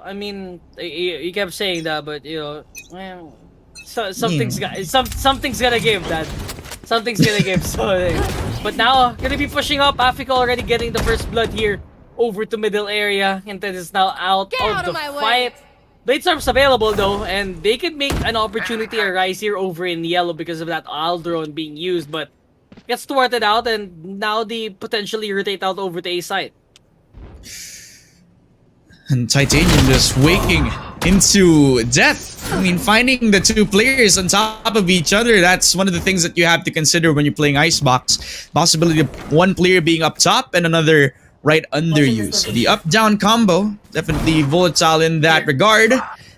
I mean, you kept saying that, but you know, well, Yeah. something's gonna give, Dad. Something's gonna give. So, but now gonna be pushing up. Africa already getting the first blood here over to middle area. Intent is now out Get of out the of my fight. way! Bladestorm's available though, and they could make an opportunity arise here over in yellow because of that Aldrone being used, but gets thwarted out, and now they potentially rotate out over to A side. And Titanium just waking into death. I mean, finding the two players on top of each other, that's one of the things that you have to consider when you're playing Icebox. Possibility of one player being up top and another right under you. So the up-down combo, definitely volatile in that regard.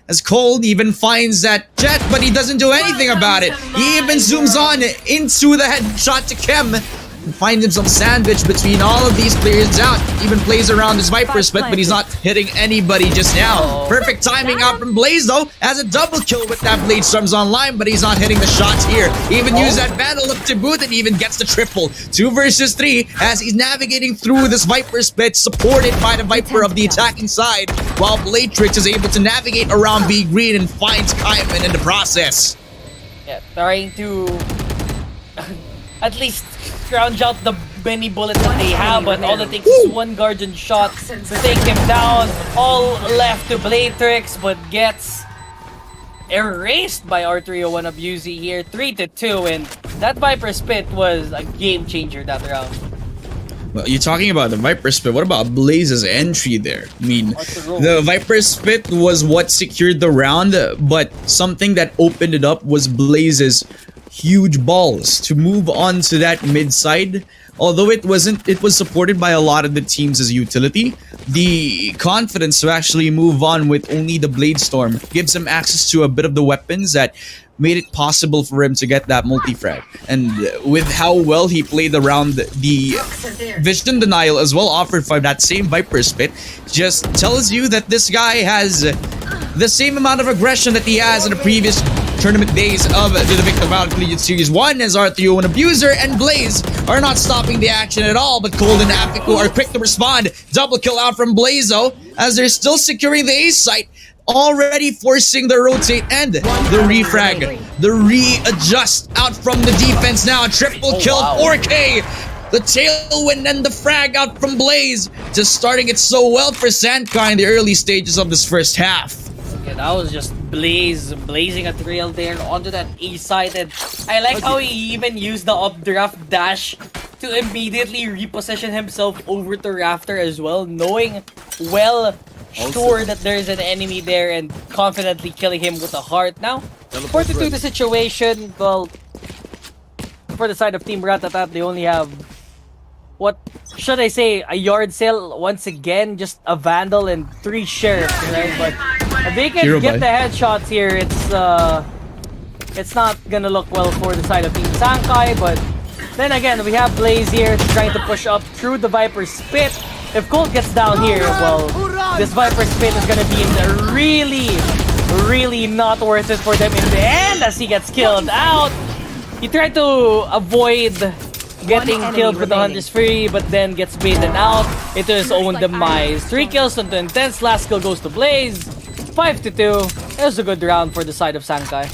As Cold even finds that Jet, but he doesn't do anything about it. He even zooms on into the headshot to Kem. And finds himself sandwiched between all of these players out. Even plays around his Viper split, but he's not hitting anybody just now. Perfect timing out from Blaze though, has a double kill with that Blade Storms online, but he's not hitting the shots here. Even use that Vandal up to boot and even gets the triple. 2 versus 3 as he's navigating through this Viper split, supported by the Viper of the attacking side, while Bladetrix is able to navigate around B Green and finds Kaiman in the process. Yeah, trying to at least scrounge out the many bullets that they have, but all it takes is one Guardian shot to take him down. All left to Bladetrix, but gets erased by R301 Abusey here, 3-2, and that Viper Spit was a game changer that round. Well, you're talking about the Viper Spit. What about Blaze's entry there? I mean, the Viper Spit was what secured the round, but something that opened it up was Blaze's huge balls to move on to that mid side. Although it was supported by a lot of the teams as utility, the confidence to actually move on with only the Blade Storm gives him access to a bit of the weapons that made it possible for him to get that multi-frag. And with how well he played around the Vision Denial as well offered for that same Viper Spit, just tells you that this guy has the same amount of aggression that he has in the previous tournament days of the DeVicto Valorant Collegiate Series 1, as R301 and Abuser and Blaze are not stopping the action at all, but Cold and Apico are quick to respond. Double kill out from Blazo as they're still securing the A site, already forcing the rotate and the refrag, the readjust out from the defense now. Triple kill, 4K. The tailwind and the frag out from Blaze, just starting it so well for SANKAI in the early stages of this first half. Yeah, that was just blazing a trail there onto that A side, and I like how he even used the updraft dash to immediately reposition himself over to Rafter as well, knowing well sure that there's an enemy there and confidently killing him with a heart. Now, 4-2 the situation, well, for the side of Team Ratata, they only have, what should I say, a yard sale once again, just a Vandal and 3 Sheriffs, right? But if they can get the headshots here, it's not gonna look well for the side of Team SANKAI, but then again, we have Blaze here trying to push up through the Viper Spit. If Colt gets down here, well, this Viper Spit is gonna be in the really not worth it for them in the end as he gets killed out. He tried to avoid getting killed with the Hunter's Fury, but then gets baited out into his own demise. 3 kills into Intense, last kill goes to Blaze. 5-2. It was a good round for the side of SANKAI.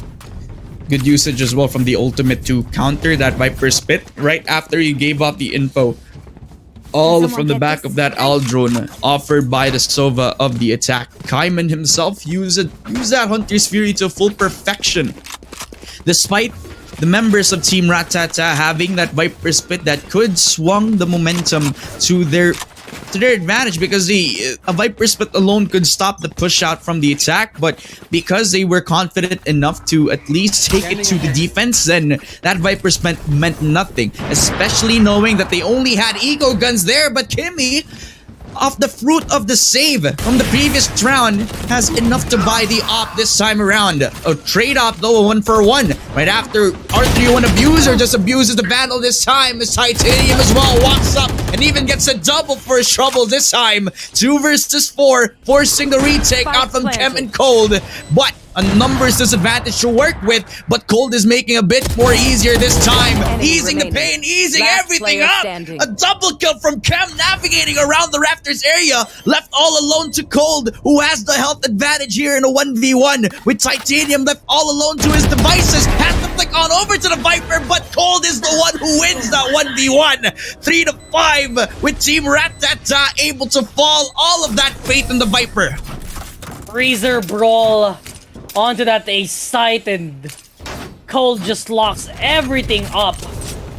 Good usage as well from the ultimate to counter that Viper Spit right after he gave up the info. All from the back of that Aldrone offered by the Sova of the attack. Kaiman himself used that Hunter's Fury to full perfection. Despite the members of Team Ratata having that Viper Spit that could swung the momentum to their advantage, because a Viper Spit alone could stop the push out from the attack, but because they were confident enough to at least take it to the defense, then that Viper Spit meant nothing, especially knowing that they only had eco guns there. But Kimmy, off the fruit of the save from the previous round, has enough to buy the op this time around. A trade op though, a 1-for-1. Right after R301 Abuser just abuses the Vandal this time, as Titanium as well walks up and even gets a double for his trouble this time. 2 versus 4, forcing the retake out from Kem and Cold. But a numbers disadvantage to work with, but Cold is making a bit more easier this time. Easing the pain, easing everything up. A double kill from Chem, navigating around the Raptors area, left all alone to Cold, who has the health advantage here in a 1v1, with Titanium left all alone to his devices, has to flick on over to the Viper, but Cold is the one who wins that 1v1. 3-5 with Team Ratata able to fall all of that faith in the Viper. Freezer brawl onto that ace site, and Cold just locks everything up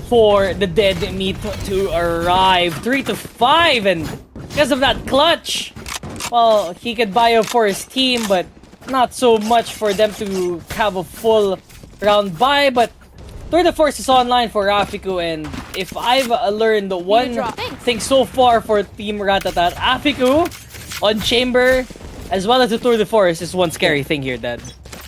for the dead meat to arrive. 3-5, and because of that clutch, well, he could buy up for his team, but not so much for them to have a full round buy. But Tour de Force is online for Afiku, and if I've learned one thing so far for Team Ratata, Afiku on Chamber as well as the Tour de Force is one scary thing here, Dad.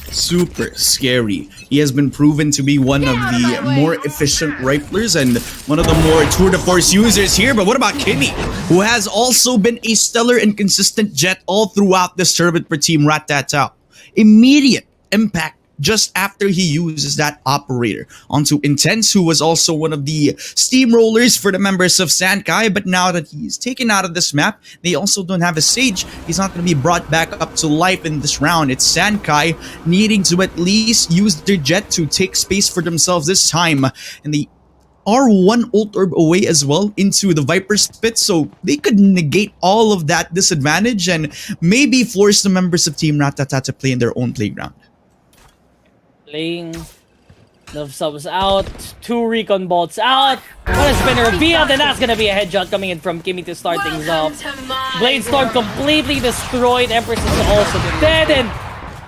Super scary. He has been proven to be one of the more efficient riflers and one of the more Tour de Force users here. But what about Kimmy, who has also been a stellar and consistent jet all throughout this tournament for Team Ratata? Immediate impact just after he uses that operator onto Intense, who was also one of the steamrollers for the members of SANKAI. But now that he's taken out of this map, they also don't have a Sage. He's not going to be brought back up to life in this round. It's SANKAI needing to at least use their jet to take space for themselves this time. And they are one ult orb away as well into the Viper's pit, so they could negate all of that disadvantage and maybe force the members of Team Ratata to play in their own playground. Playing the subs out, 2 recon bolts out. What has been revealed, and that's gonna be a headshot coming in from Kimmy to start things off. Bladestorm completely destroyed. Empress is also dead, and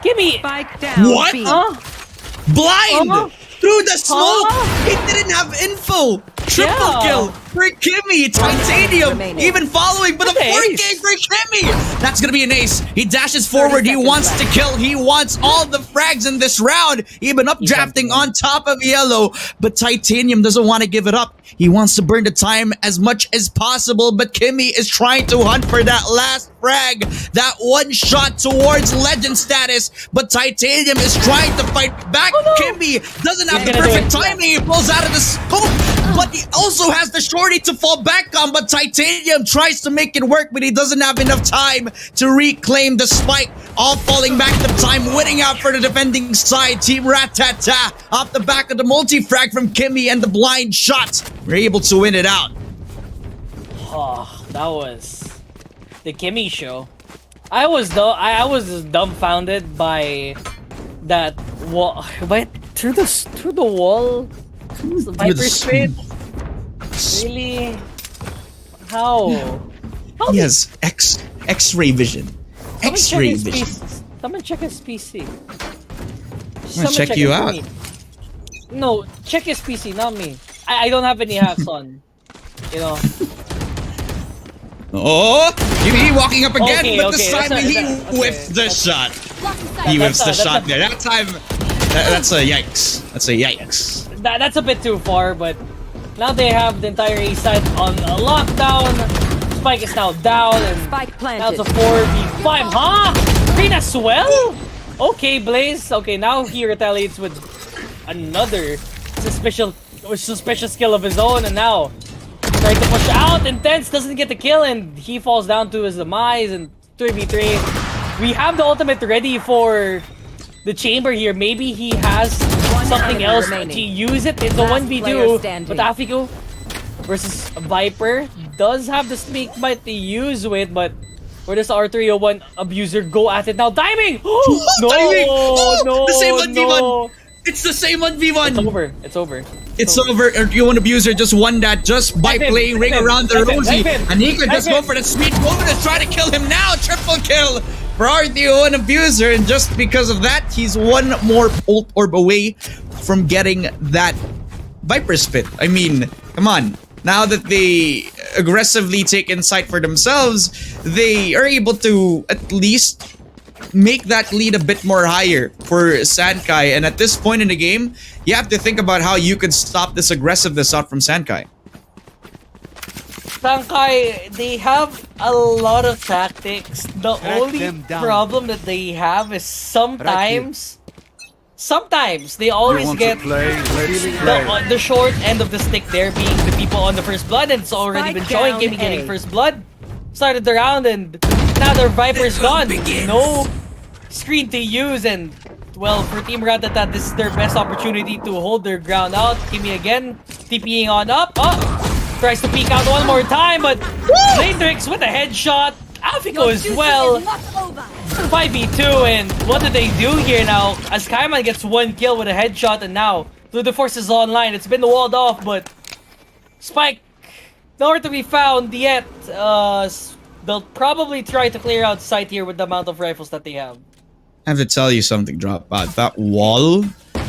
Kimmy. What? Huh? Blind through the smoke. He didn't have info. Triple kill for Kimmy. Titanium even following, but a 4K for Kimmy. That's gonna be an ace. He dashes forward. He wants to kill. He wants all the frags in this round. Even updrafting on top of Yellow, but Titanium doesn't want to give it up. He wants to burn the time as much as possible, but Kimmy is trying to hunt for that last frag, that one shot towards legend status, but Titanium is trying to fight back. Kimmy doesn't have the perfect timing. He pulls out of the scope, but he also has the shorty to fall back on, but Titanium tries to make it work, but he doesn't have enough time to reclaim the spike. All falling back to time, winning out for the defending side. Team Ratata off the back of the multi-frag from Kimmy and the blind shot. We're able to win it out. Oh, that was the Kimmy show. I was dumbfounded by that wall. But through the wall, the Viper spit. Really? How? He has X-ray vision. X-ray vision. Someone check his PC. I'm gonna check you out. No, check his PC, not me. I don't have any hacks on. You know. Oh, he walking up again, Okay, but this time he whiffs the shot. He whiffs the shot there. That time, that's a yikes. That's a yikes. That's a bit too far, but now they have the entire A side on a lockdown. Spike is now down, and now it's a 4v5. Huh? Green as well? Okay, Blaze. Okay, now he retaliates with another suspicious skill of his own, and now trying to push out. Intense doesn't get the kill, and he falls down to his demise, and 3v3. We have the ultimate ready for the chamber here. Maybe he has something else to use it. It's a 1v2, but Afiku versus Viper does have the snake bite to use with, but where does R301 abuser go at it now? Timing! No! Timing! No! The same 1v1! No. It's the same 1v1! It's over. It's over. It's over. R301 abuser just won that just by playing ring around the rosy. And he could just go for the sweet moment to try to kill him now. Triple kill for R301 abuser. And just because of that, he's one more ult orb away from getting that Viper spit. I mean, come on. Now that they aggressively take insight for themselves, they are able to at least make that lead a bit more higher for SANKAI. And at this point in the game, you have to think about how you could stop this aggressiveness out from SANKAI. SANKAI, they have a lot of tactics. The only problem that they have is sometimes they always get the short end of the stick there, being the people on the first blood, and it's already been showing Kimmy getting first blood. Started the round and now their Viper's gone. No screen to use, and well, for Team Ratata, this is their best opportunity to hold their ground out. Kimmy again, TPing on up. Tries to peek out one more time, but Matrix with a headshot. Afico as well. 5v2, and what do they do here now? As Kaiman gets one kill with a headshot, and now the Force is online. It's been walled off, but Spike nowhere to be found yet. They'll probably try to clear out sight here with the amount of rifles that they have. I have to tell you something, Dropout. That wall,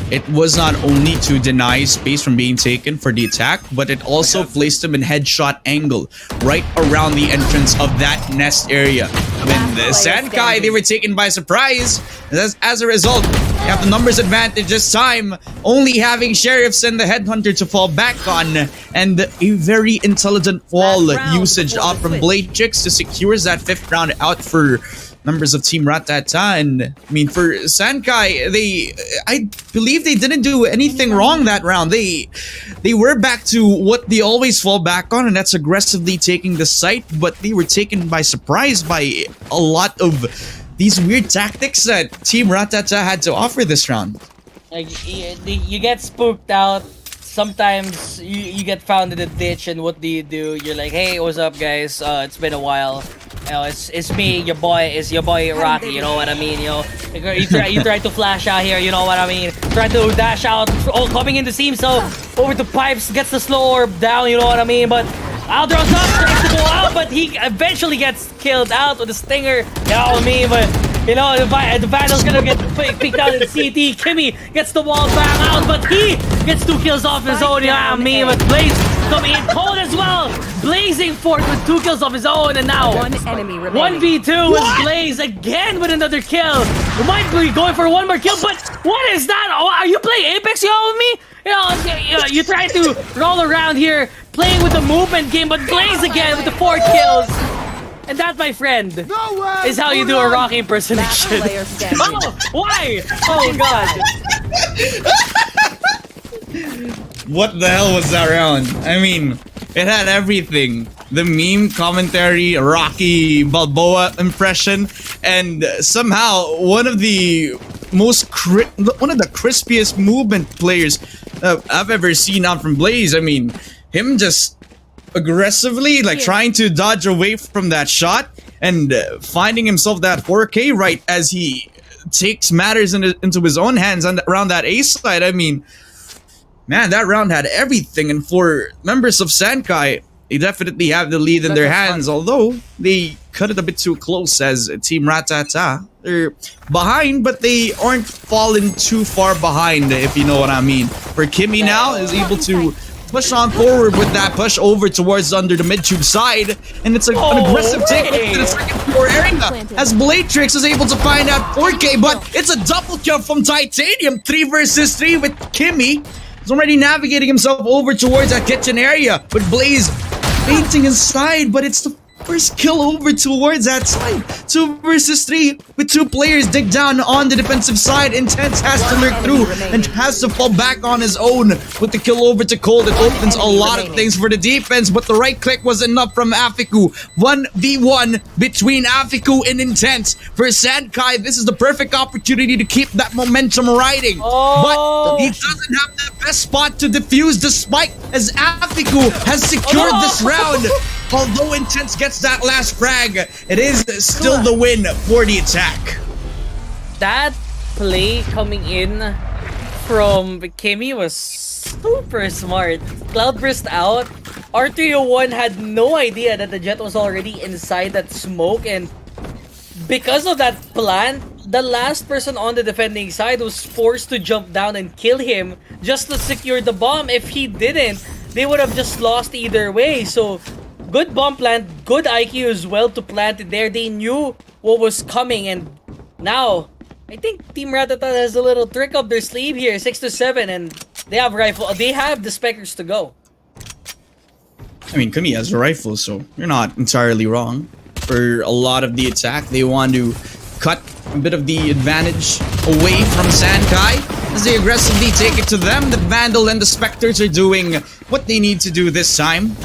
it was not only to deny space from being taken for the attack, but it also placed them in headshot angle right around the entrance of that nest area. When the SANKAI, they were taken by surprise. As a result, they have the numbers advantage this time, only having Sheriffs and the Headhunter to fall back on, and a very intelligent wall usage up from Blade Chicks to secures that 5th round out for members of Team Ratata. And I mean, for SANKAI, I believe they didn't do anything wrong that round. They were back to what they always fall back on, and that's aggressively taking the site, but they were taken by surprise by a lot of these weird tactics that Team Ratata had to offer this round. Like, you get spooked out. Sometimes you get found in the ditch, and what do? You're like, hey, what's up, guys? It's been a while. You know, it's me, your boy Rocky, you know what I mean? You know, you try to flash out here, you know what I mean? Try to dash out, coming in the seam, so over to Pipes, gets the slow orb down, you know what I mean? But Aldros up, tries to go out, but he eventually gets killed out with a stinger, you know what I mean? But you know, the Vandal's gonna get picked out in CT. Kimmy gets the wall back out, but he gets 2 kills off his own. Yeah, I mean, with Blaze coming in cold as well. Blazing Fort with 2 kills off his own, and now 1 enemy remaining. 1v2 with Blaze again with another kill. We might be going for one more kill, but what is that? Oh, are you playing Apex, y'all, with me? You know, you try to roll around here, playing with the movement game, but Blaze again with the 4 kills. And that, my friend, is how you do a Rocky impersonation. Oh, why? Oh, God. What the hell was that round? I mean, it had everything. The meme, commentary, Rocky Balboa impression, and somehow one of the crispiest movement players I've ever seen out from Blaze. I mean, him just aggressively trying to dodge away from that shot and finding himself that 4K right as he takes matters into his own hands around that A side. I mean, man, that round had everything, and for members of SANKAI, they definitely have the lead in their hands, although they cut it a bit too close as Team Ratata. They're behind, but they aren't falling too far behind, if you know what I mean. For Kimmy now is able to push on forward with that push over towards under the mid-tube side, and it's an aggressive take to the second floor area as Bladetrix is able to find out 4K, but it's a double kill from Titanium. 3 versus 3 with Kimmy. He's already navigating himself over towards that kitchen area, with Blaze fainting inside, but it's the first kill over towards that side. 2 versus 3 with 2 players dig down on the defensive side. Intense has to lurk through and has to fall back on his own with the kill over to Cold. It opens a lot of things for the defense, but the right click was enough from Afiku. 1v1 between Afiku and Intense. For SANKAI, this is the perfect opportunity to keep that momentum riding. But he doesn't have the best spot to defuse the spike as Afiku has secured this round. Although Intense gets that last frag, it is still the win for the attack. That play coming in from Kimmy was super smart. Cloud burst out. R301 had no idea that the Jet was already inside that smoke, and because of that plant, the last person on the defending side was forced to jump down and kill him just to secure the bomb. If he didn't, they would have just lost either way. So good bomb plant, good IQ as well to plant it there. They knew what was coming, and now I think Team Ratata has a little trick up their sleeve here. 6-7, and they have rifle. They have the Spectres to go. I mean, Kami has a rifle, so you're not entirely wrong. For a lot of the attack, they want to cut a bit of the advantage away from SANKAI as they aggressively take it to them. The Vandal and the Spectres are doing what they need to do this time.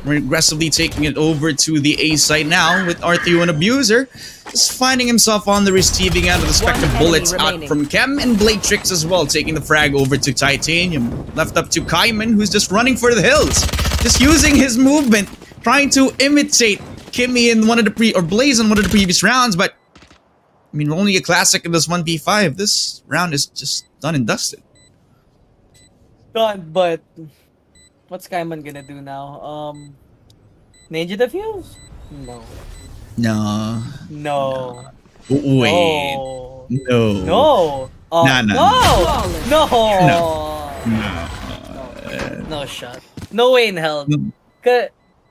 We're aggressively taking it over to the A site now with Arthur and Abuser. Just finding himself on the receiving end of the Spectre bullets out from Chem, and Blade Tricks as well, taking the frag over to Titanium. Left up to Kaiman, who's just running for the hills. Just using his movement, trying to imitate Kimmy in one of the Blaze in one of the previous rounds, but I mean, only a classic in this 1v5. This round is just done and dusted. Done, but what's Kaiman gonna do now? Ninja Defuse? No. No. No. Wait. No. No. No. Nah. No. No. No shot. No way in hell.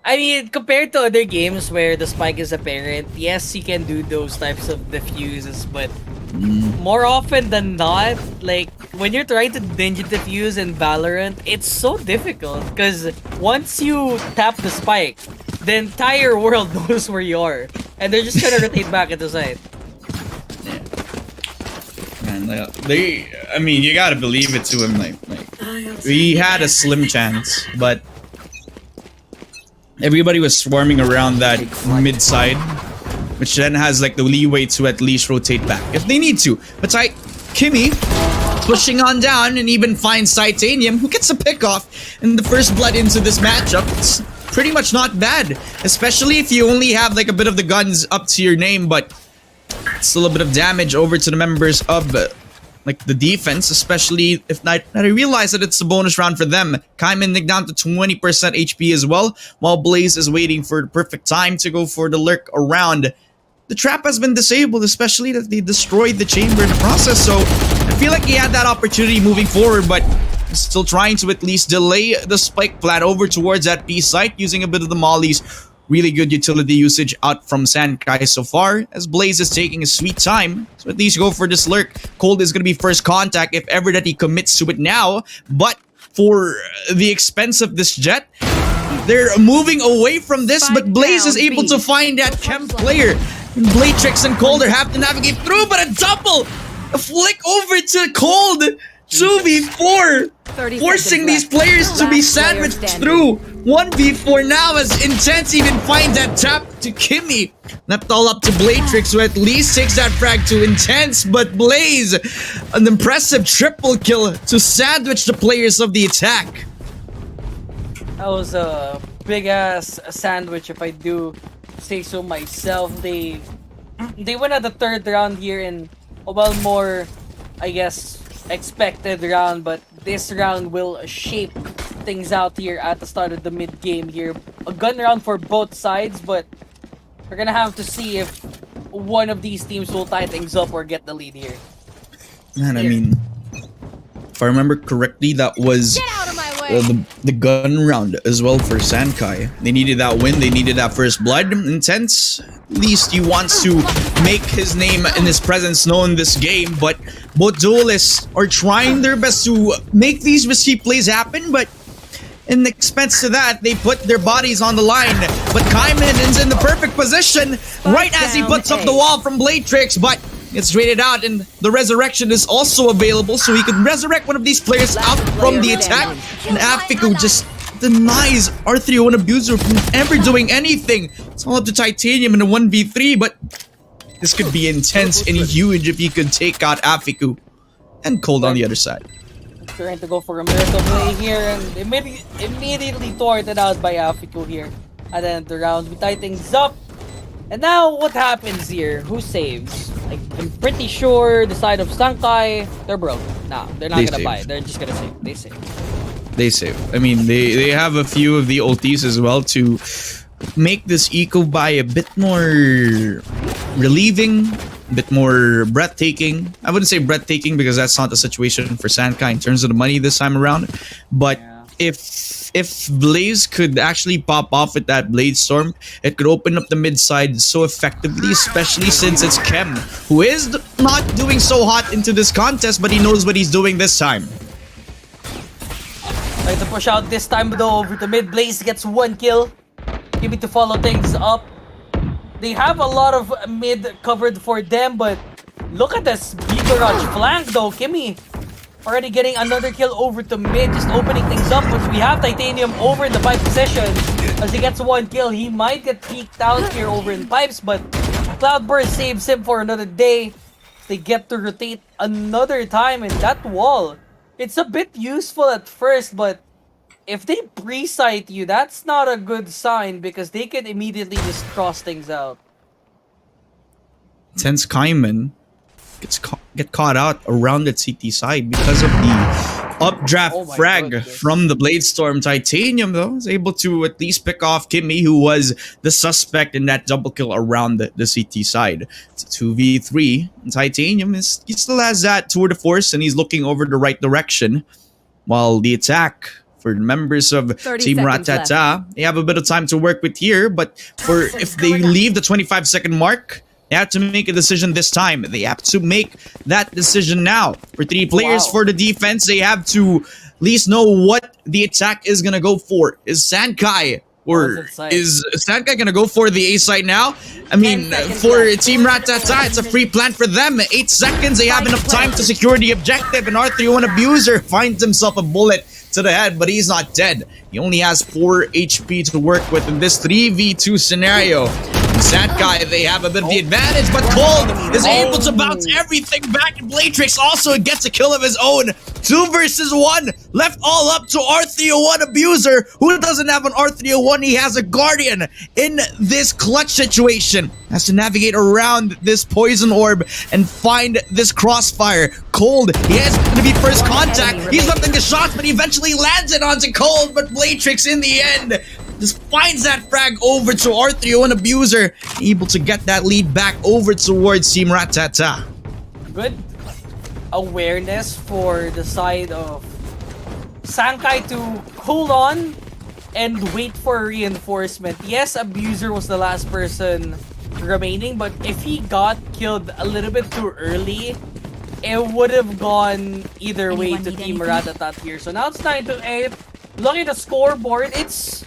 I mean, compared to other games where the spike is apparent, yes, you can do those types of defuses, but more often than not, like, when you're trying to ninja defuse in Valorant, it's so difficult, because once you tap the spike, the entire world knows where you are, and they're just gonna rotate back at the side. Man, I mean, you gotta believe it to him, like we had a slim chance, but everybody was swarming around that mid side, which then has like the leeway to at least rotate back if they need to. But Kimmy pushing on down and even finds Titanium, who gets a pick off and the first blood into this matchup. It's pretty much not bad, especially if you only have like a bit of the guns up to your name, but still a bit of damage over to the members of like the defense, especially if not. I realize that it's a bonus round for them. Kaiman down to 20% HP as well, while Blaze is waiting for the perfect time to go for the lurk around. The trap has been disabled, especially that they destroyed the chamber in the process, so I feel like he had that opportunity moving forward, but still trying to at least delay the spike plan over towards that B site using a bit of the mollies. Really good utility usage out from SANKAI so far, as Blaze is taking a sweet time. So at least go for this lurk. Cold is going to be first contact if ever that he commits to it now. But for the expense of this jet, they're moving away from this, but Blaze is able to find that Chem player. Blade Tricks and Colder have to navigate through, but a double! A flick over to Cold! 2v4! Forcing these players to be sandwiched through. 1v4 now as Intense even finds that tap to Kimmy. Left all up to Blade Tricks, who at least takes that frag to Intense, but Blaze, an impressive triple kill to sandwich the players of the attack. That was a big-ass sandwich, if I do say so myself. They went at the third round here in a well more, I guess, expected round, but this round will shape things out here at the start of the mid game here. A gun round for both sides, but we're gonna have to see if one of these teams will tie things up or get the lead here. Man, I mean, if I remember correctly, that was the gun round as well for SANKAI. They needed that win, they needed that first blood. Intense, at least he wants to make his name and his presence known this game, but both duelists are trying their best to make these risky plays happen, but in expense to that, they put their bodies on the line. But Kaiman is in the perfect position right as he puts up the wall from Blade Tricks, but it's traded out, and the resurrection is also available, so he can resurrect one of these players out from the attack. And Afiku just denies R301 Abuser from ever doing anything. It's all up to Titanium in a 1v3, but this could be intense and huge if he could take out Afiku. And Cold on the other side. Trying to go for a miracle play here, and immediately thwarted out by Afiku here at the end of the round. We tie things up. And now, what happens here? Who saves? Like, I'm pretty sure the side of SANKAI, they're broke. Nah, they're not gonna buy it. They're just gonna save. They save. They save. I mean, they have a few of the ultis as well to make this eco buy a bit more relieving, a bit more breathtaking. I wouldn't say breathtaking because that's not the situation for SANKAI in terms of the money this time around. But if Blaze could actually pop off with that Blade Storm, it could open up the mid side so effectively, especially since it's Chem, who is not doing so hot into this contest, but he knows what he's doing this time. Trying to push out this time though over the mid. Blaze gets 1 kill. Kimmy to follow things up. They have a lot of mid covered for them, but look at this B-Garage flank though. Kimmy already getting another kill over to mid, just opening things up. But we have Titanium over in the pipe position. As he gets 1 kill, he might get peeked out here over in pipes, but Cloudburst saves him for another day. They get to rotate another time in that wall. It's a bit useful at first, but if they pre-sight you, that's not a good sign because they can immediately just cross things out. Tense Kaiman get caught out around the CT side because of the updraft frag from the Bladestorm. Titanium, though, is able to at least pick off Kimmy, who was the suspect in that double kill around the CT side. It's a 2v3. And Titanium, he still has that tour de force, and he's looking over the right direction. While the attack for members of Team Ratata, they have a bit of time to work with here, but if they leave the 25-second mark, they have to make a decision this time. They have to make that decision now. For 3 players for the defense, they have to at least know what the attack is going to go for. Is SANKAI or is SANKAI going to go for the A site now? I mean, for Team Ratata, it's a free plant for them. 8 seconds, they have enough time to secure the objective. And R31 Abuser finds himself a bullet to the head, but he's not dead. He only has 4 HP to work with in this 3v2 scenario. SANKAI, they have a bit of the advantage, but Cold is able to bounce everything back, and Bladetrix also gets a kill of his own. 2 versus 1, left all up to R301 Abuser, who doesn't have an R301, he has a Guardian in this clutch situation. Has to navigate around this poison orb and find this crossfire. Cold, yes, going to be first contact. He's looking the shots, but he eventually lands it onto Cold, but Bladetrix in the end just finds that frag over to R301 Abuser, able to get that lead back over towards Team Ratata. Good awareness for the side of SANKAI to hold on and wait for reinforcement. Yes, Abuser was the last person remaining, but if he got killed a little bit too early, it would have gone either way to Team Ratata here. So now it's 9-8. Look at the scoreboard, it's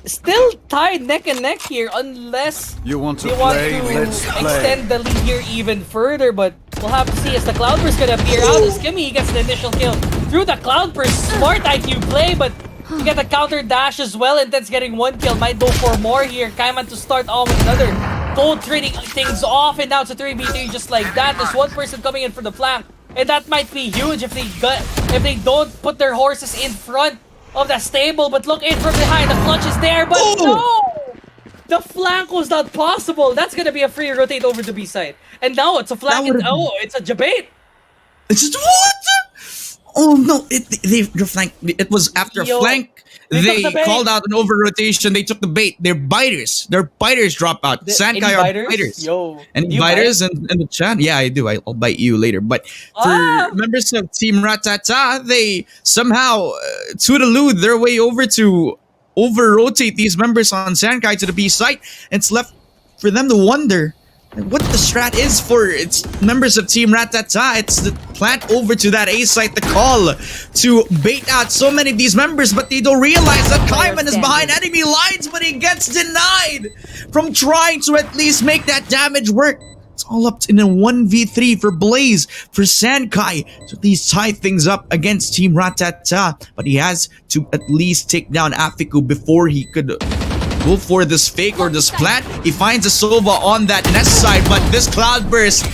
still tied neck and neck here unless they want to extend the lead here even further, but we'll have to see as the Cloudburst gonna appear out as Kimmy gets the initial kill through the Cloudburst. Smart IQ play, but you get a counter dash as well, and that's getting 1 kill. Might go for more here. Kaiman to start on with another. Gold trading things off, and now it's a 3v3 just like that. There's 1 person coming in for the flank, and that might be huge if they don't put their horses in front of the stable. But look in from behind, the clutch is there, but no! The flank was not possible. That's gonna be a free rotate over to B side. And now it's a flank, it's a debate. It's just what? Oh no, the flank, it was after a flank. They called out an over rotation. They took the bait. They're biters. Their biters drop out. SANKAI are biters. Yo, and biters in the chat. Yeah, I do. I'll bite you later. But for members of Team Ratata, they somehow toodaloo their way over to over rotate these members on SANKAI to the B site. And it's left for them to wonder what the strat is for its members of Team Ratata. It's the plant over to that A site, the call to bait out so many of these members, but they don't realize that Kaiman is behind enemy lines, but he gets denied from trying to at least make that damage work. It's all up in a 1v3 for Blaze, for SANKAI, to at least tie things up against Team Ratata, but he has to at least take down Afiku before he could go for this fake or this plant. He finds a Sova on that nest side, but this Cloudburst,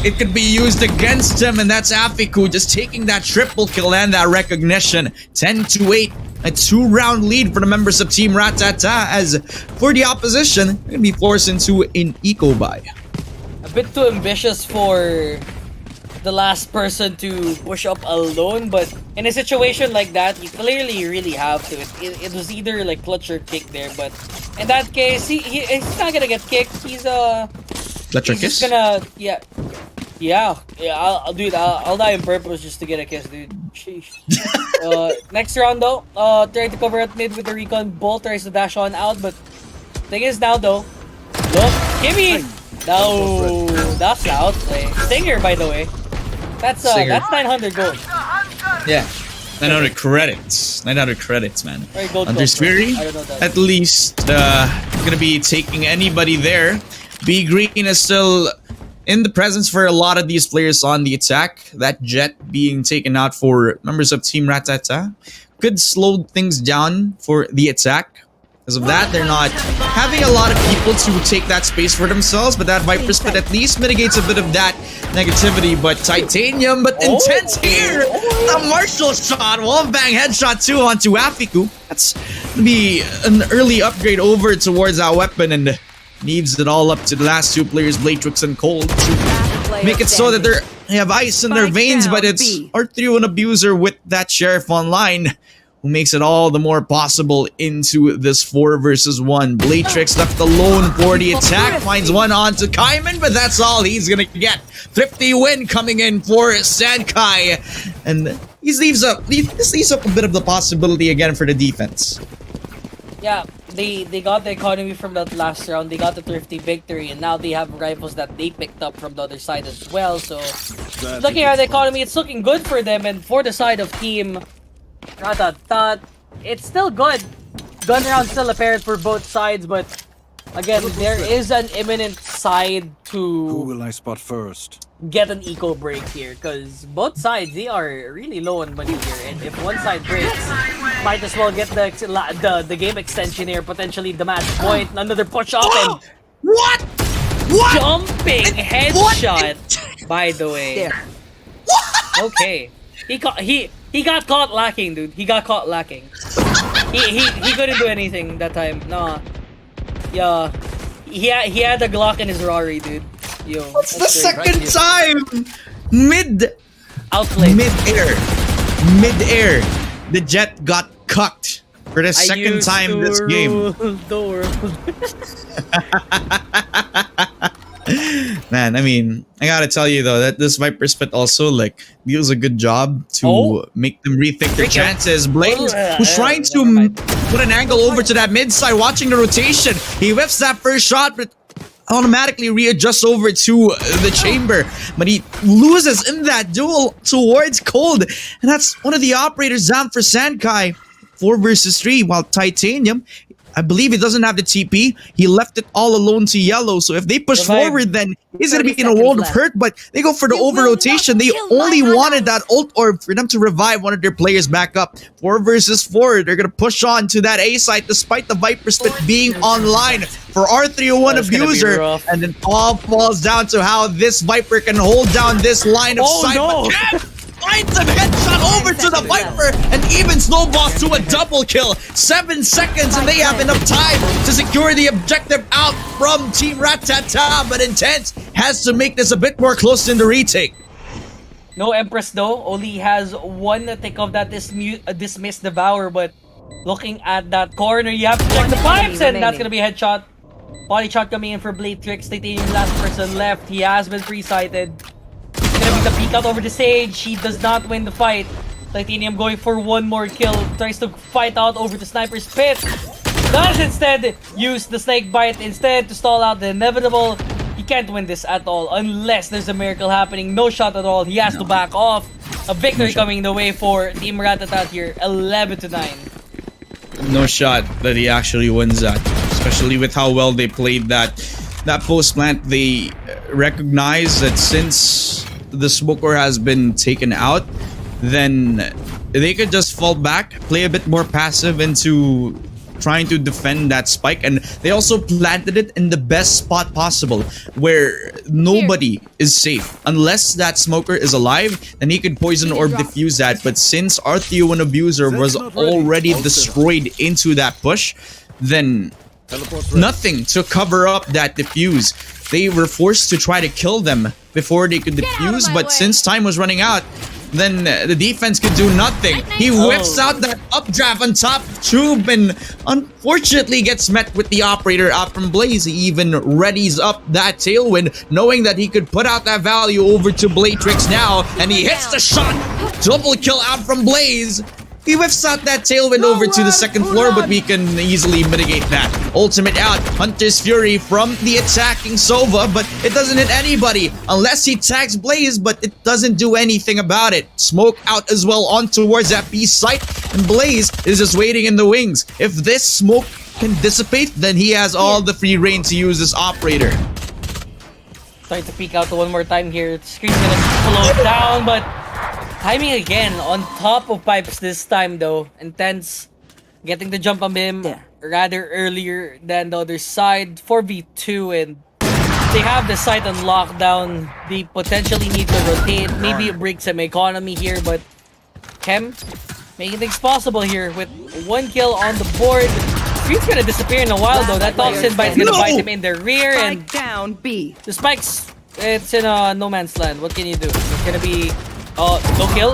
it could be used against him, and that's Afiku just taking that triple kill and that recognition. 10-8, a 2-round lead for the members of Team Ratata, as for the opposition, they're going to be forced into an eco-buy. A bit too ambitious for the last person to push up alone, but in a situation like that, you clearly really have to. It was either like clutch or kick there, but in that case, he's not gonna get kicked. He's clutch or kiss? Just gonna I'll do it. I'll die on purpose just to get a kiss, dude. Sheesh. Next round though, trying to cover at mid with the recon. Bolt tries to dash on out, but thing is now though, look, Kimmy. No, that's outplay. Stinger, by the way. That's 900 gold. Yeah. 9 out of credits. 9 out of credits, man. Alright, gold Under Sweary, I don't know that. at least gonna be taking anybody there. B Green is still in the presence for a lot of these players on the attack. That jet being taken out for members of Team Ratata could slow things down for the attack. Because of that, they're not having a lot of people to take that space for themselves, but that Viper Spit at least mitigates a bit of that negativity. But Titanium, but intense here! The Marshall shot, wallbang headshot too onto Afiku. That's gonna be an early upgrade over towards that weapon, and leaves it all up to the last two players, Blatrix and Cold, to make it so that they have ice in their veins, but it's R3 and Abuser with that Sheriff online, who makes it all the more possible into this 4 versus 1. Blatrix left alone for the attack, finds one onto Kaiman, but that's all he's gonna get. Thrifty win coming in for SANKAI, and this leaves up a bit of the possibility again for the defense. Yeah, they got the economy from that last round. They got the thrifty victory, and now they have rifles that they picked up from the other side as well. So, looking at the economy, it's looking good for them. And for the side of Team Ratata, it's still good. Gun round still apparent for both sides, but again, there is an imminent side Who to will I spot first? get an eco break here, because both sides, they are really low on money here, and if one side breaks, might as well get the game extension here, potentially the match point. Another push up and What? What? jumping headshot, by the way. There. Okay, he got caught lacking, dude. He got caught lacking. He couldn't do anything that time. No. Yeah. He had a Glock in his Rari, dude. Yo. That's the that's great. second time! Outplayed. Mid-air. The jet got cucked for the second time this game. Man, I mean, I gotta tell you though that this Viper Spit also like deals a good job to make them rethink their chances. Blaze, who's trying to put an angle over to that mid side, watching the rotation. He whiffs that first shot, but automatically readjusts over to the chamber. But he loses in that duel towards Cold, and that's one of the operators down for SANKAI. 4 versus 3, while Titanium, I believe he doesn't have the TP. He left it all alone to Yellow. So if they push forward, then he's going to be in a world of hurt. But they go for the over-rotation. They only wanted that ult orb for them to revive one of their players back up. 4 versus 4. They're going to push on to that A site despite the Viper Spit being online for R301 Abuser. And then all falls down to how this Viper can hold down this line of sight. No. Finds him, headshot over to the Viper, and even snowballs to a double kill. 7 seconds, and they have enough time to secure the objective out from Team Ratata. But Intense has to make this a bit more close in the retake. No Empress though, only has one take of that dismissed Devour, but looking at that corner, you have to check the pipes, and that's gonna be a headshot. Body shot coming in for Blatrix. Titanium, last person left. He has been free-sighted. Gonna be the peek out over the stage. He does not win the fight. Titanium going for one more kill. Tries to fight out over the Sniper's Pit. Does instead use the Snake Bite instead to stall out the inevitable. He can't win this at all unless there's a miracle happening. No shot at all. He has to back off. A victory coming the way for Team Ratata here. 11-9. No shot that he actually wins that. Especially with how well they played that post plant. They recognize that since the smoker has been taken out, then they could just fall back, play a bit more passive into trying to defend that spike, and they also planted it in the best spot possible where nobody is safe. Unless that smoker is alive, then he could poison or defuse that. But since R301 Abuser was already destroyed into that push, then nothing to cover up that defuse. They were forced to try to kill them before they could defuse, but since time was running out, then the defense could do nothing. He whips out that updraft on top of Tube and unfortunately gets met with the operator out from Blaze. He even readies up that tailwind, knowing that he could put out that value over to Blatrix now, and he hits the shot. Double kill out from Blaze. He whiffs out that tailwind over to the second floor, but we can easily mitigate that. Ultimate out, Hunter's Fury from the attacking Sova, but it doesn't hit anybody unless he tags Blaze, but it doesn't do anything about it. Smoke out as well on towards that B site, and Blaze is just waiting in the wings. If this smoke can dissipate, then he has all the free reign to use this operator. Trying to peek out one more time here. The screen's gonna slow down, but timing again on top of Pipes this time though. Intense. Getting the jump on him rather earlier than the other side. 4v2 and they have the site on lockdown. They potentially need to rotate. Maybe break some economy here, but Chem making things possible here with 1 kill on the board. Screen's gonna disappear in a while though. That toxin bite's gonna bite him in the rear and down B. the spikes. It's in a no man's land. What can you do? It's gonna be no kill.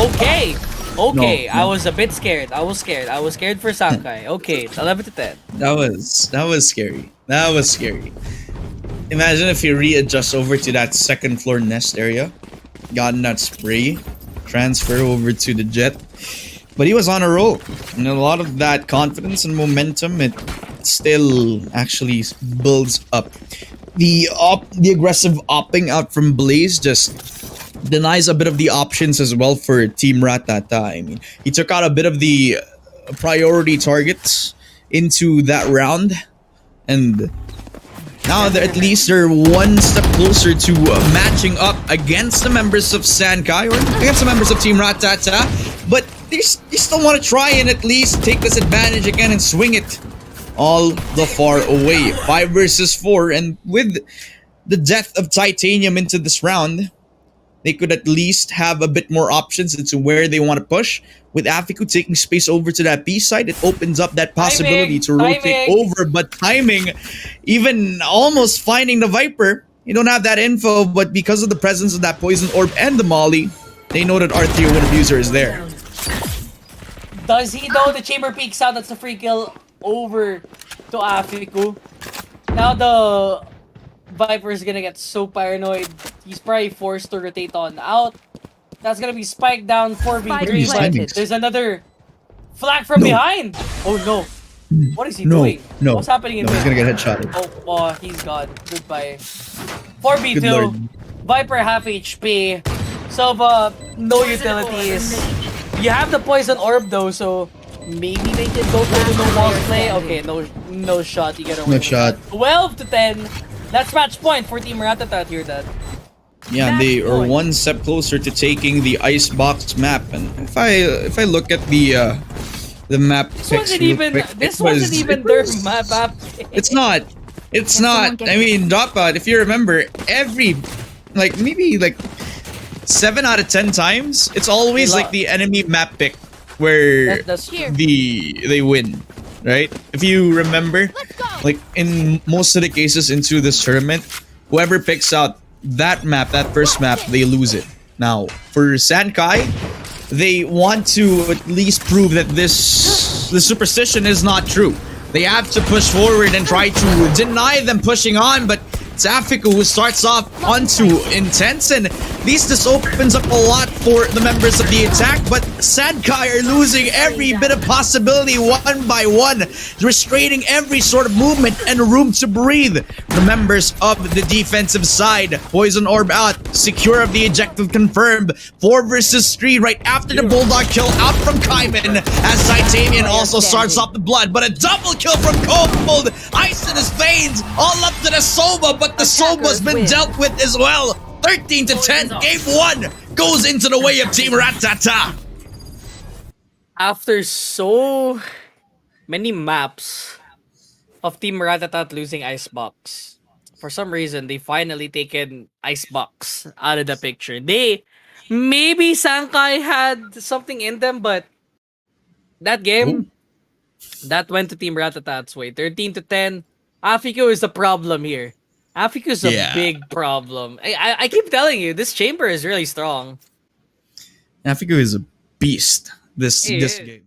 Okay. Okay, No. I was a bit scared. I was scared for SANKAI. Okay, 11 to 10. That was scary. That was scary. Imagine if he readjusts over to that second floor nest area, gotten that spray, transfer over to the jet. But he was on a roll, and a lot of that confidence and momentum, it still actually builds up. The aggressive opping out from Blaze just denies a bit of the options as well for Team Ratata. I mean, he took out a bit of the priority targets into that round, and now at least they're one step closer to matching up against the members of SANKAI or against the members of Team Ratata. But they still want to try and at least take this advantage again and swing it all the far away. 5 versus 4, and with the death of Titanium into this round, they could at least have a bit more options into where they want to push. With Afiku taking space over to that B side, it opens up that possibility to rotate over. But timing, even almost finding the Viper, you don't have that info, but because of the presence of that Poison Orb and the Molly, they know that R301 Abuser is there. Does he though? The chamber peeks out. That's a free kill over to Afiku. Now the Viper is gonna get so paranoid. He's probably forced to rotate on out. That's gonna be spiked down 4v3, but there's another flag from behind. Oh no. What is he doing? No. What's happening in he's gonna get headshotted. Oh, he's gone. Goodbye. Good 4v2. lord. Viper half HP. Sova, no utilities. You have the poison orb though, so maybe they can go for the no wall play. Okay, no shot. You get away. No shot. 12 to 10. That's match point for Team Ratata here, Dad. Yeah, they are one step closer to taking the icebox map. And if I look at the map This pics wasn't real even quick, their map. It's not. It's not. I mean, Dropout, if you remember, every maybe 7 out of 10 times, it's always like the enemy map pick where That's they win, right? If you remember, like in most of the cases into this tournament, whoever picks out that map, that first map, they lose it. Now, for SANKAI, they want to at least prove that the superstition is not true. They have to push forward and try to deny them pushing on, but it's Afiku who starts off onto Intense, and at least this opens up a lot for the members of the attack, but SANKAI are losing every bit of possibility one by one, restraining every sort of movement and room to breathe. The members of the defensive side, Poison Orb out, secure of the objective confirmed, 4 versus 3 right after the Bulldog kill out from Kaiman, as Titanium also starts off the blood, but a double kill from Cold, ice in his veins, all up to the Sova, but the Soba's been dealt with as well. 13 to 10, game 1 goes into the way of Team Ratata. After so many maps of Team Ratata losing Icebox, for some reason they finally taken Icebox out of the picture. Maybe SANKAI had something in them, but that game that went to Team Ratata's way. 13 to 10. Afiku is the problem here. Afiku is a big problem. I keep telling you, this chamber is really strong. Afiku is a beast this game.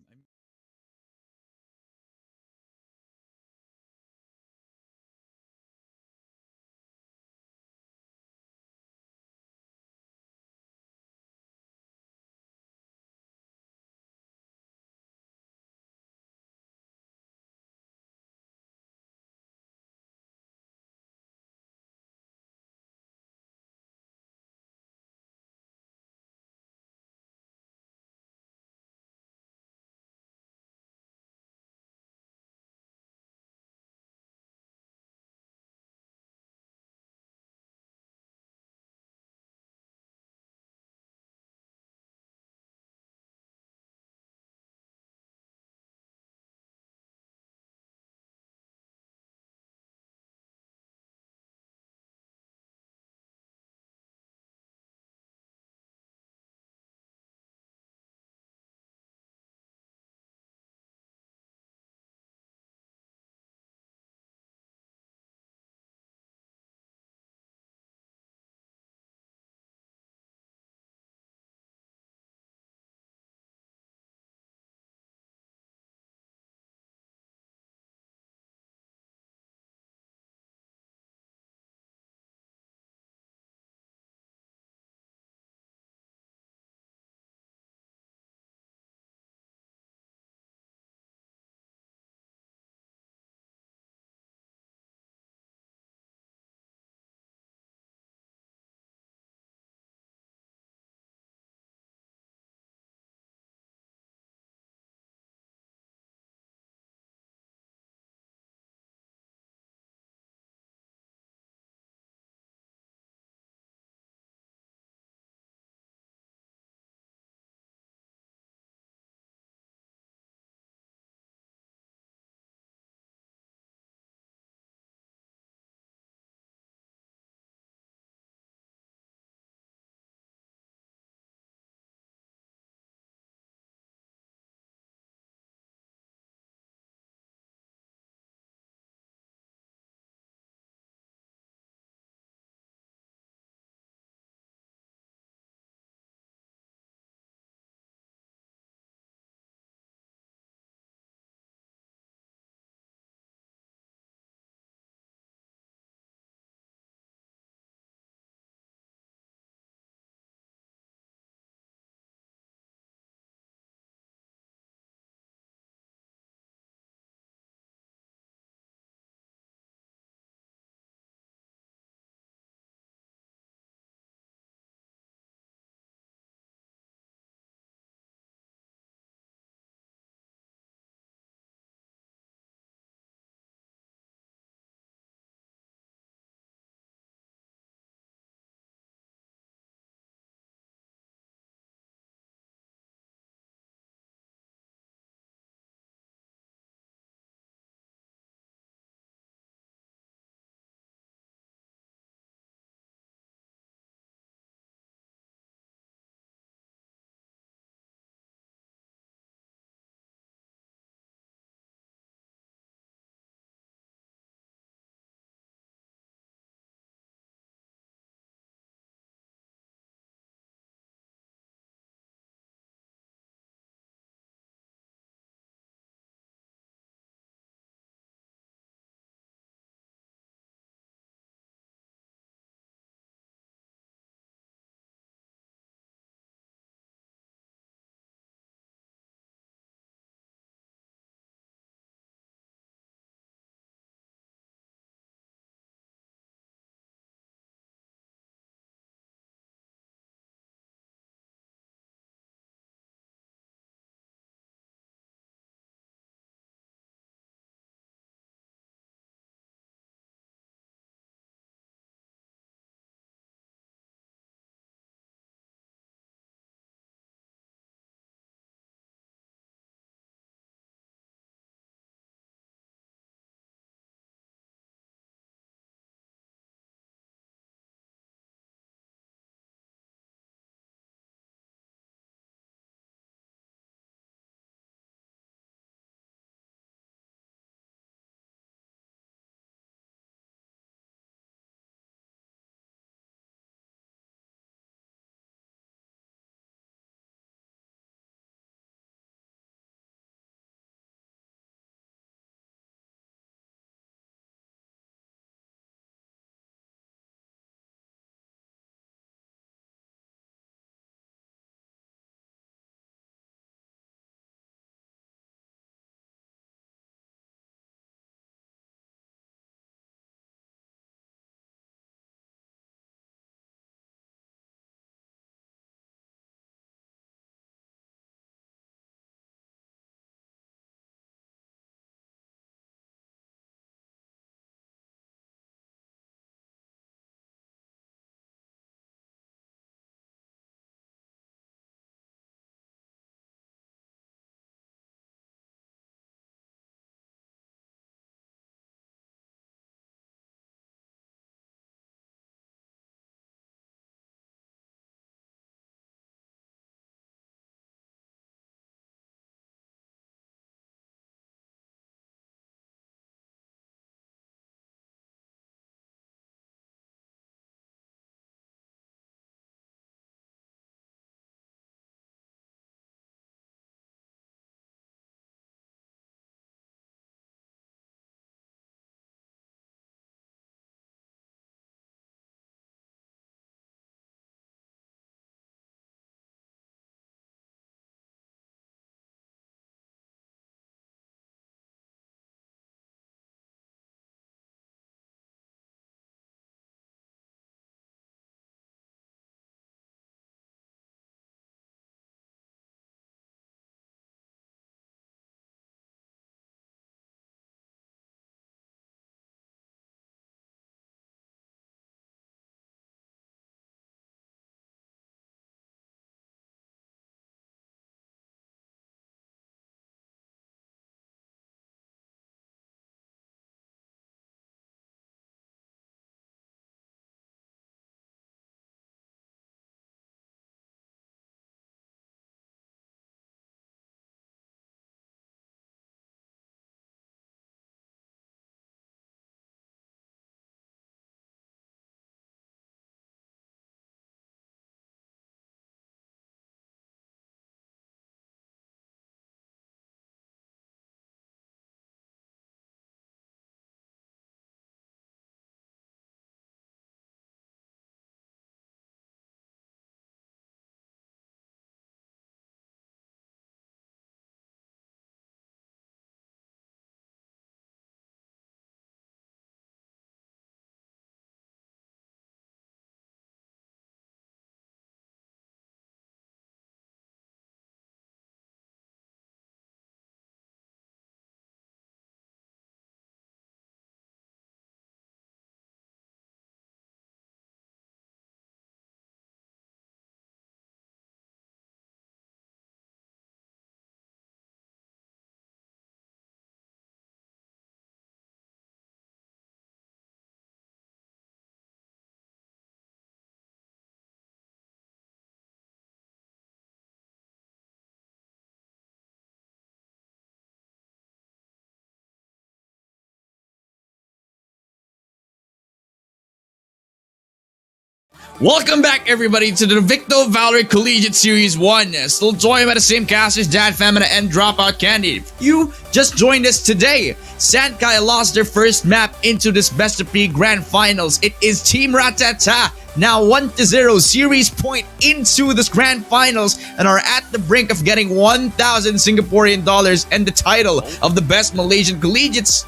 Welcome back, everybody, to the DeVicto Valorant Collegiate Series 1. Still joined by the same casters, Dad, Femina, and Dropout Candy. If you just joined us today, SANKAI lost their first map into this best of 3 grand finals. It is Team Ratata, now 1-0 series point into this grand finals, and are at the brink of getting 1,000 Singaporean dollars and the title of the best Malaysian collegiate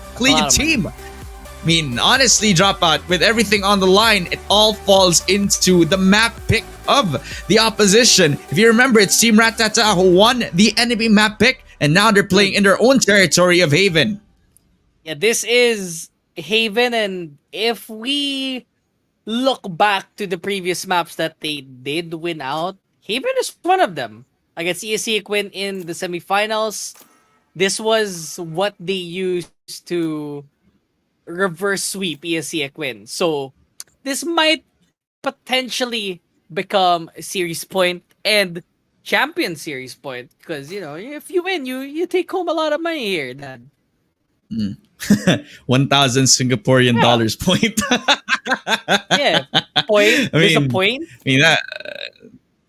team. I mean, honestly, Dropout, with everything on the line, it all falls into the map pick of the opposition. If you remember, it's Team Ratata who won the enemy map pick, and now they're playing in their own territory of Haven. Yeah, this is Haven, and if we look back to the previous maps that they did win out, Haven is one of them. Against ESC Equin in the semifinals, this was what they used to reverse sweep ESC Equin. So this might potentially become a series point and champion series point, because if you win, you take home a lot of money here, Dad. 1,000 Singaporean dollars point. Yeah, point. There's a point. I mean that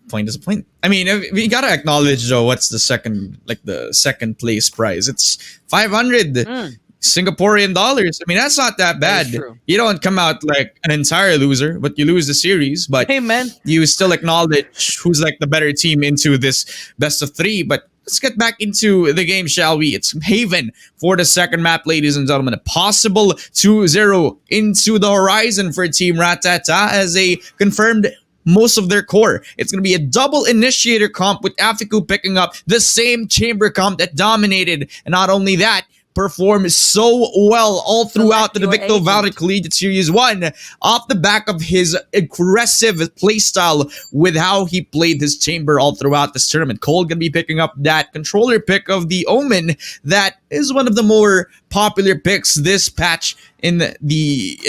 point is a point. I mean, we gotta acknowledge though, what's the second place prize? It's 500 Singaporean dollars. I mean, that's not that bad. You don't come out like an entire loser, but you lose the series. But hey, man, you still acknowledge who's like the better team into this best of 3. But let's get back into the game, shall we? It's Haven for the second map, ladies and gentlemen. A possible 2-0 into the horizon for Team Ratata as they confirmed most of their core. It's going to be a double initiator comp with Afiku picking up the same chamber comp that dominated. And not only that, performed so well all throughout the DeVicto Valorant Collegiate Series 1 off the back of his aggressive playstyle with how he played his chamber all throughout this tournament. Cole gonna be picking up that controller pick of the Omen that is one of the more popular picks this patch in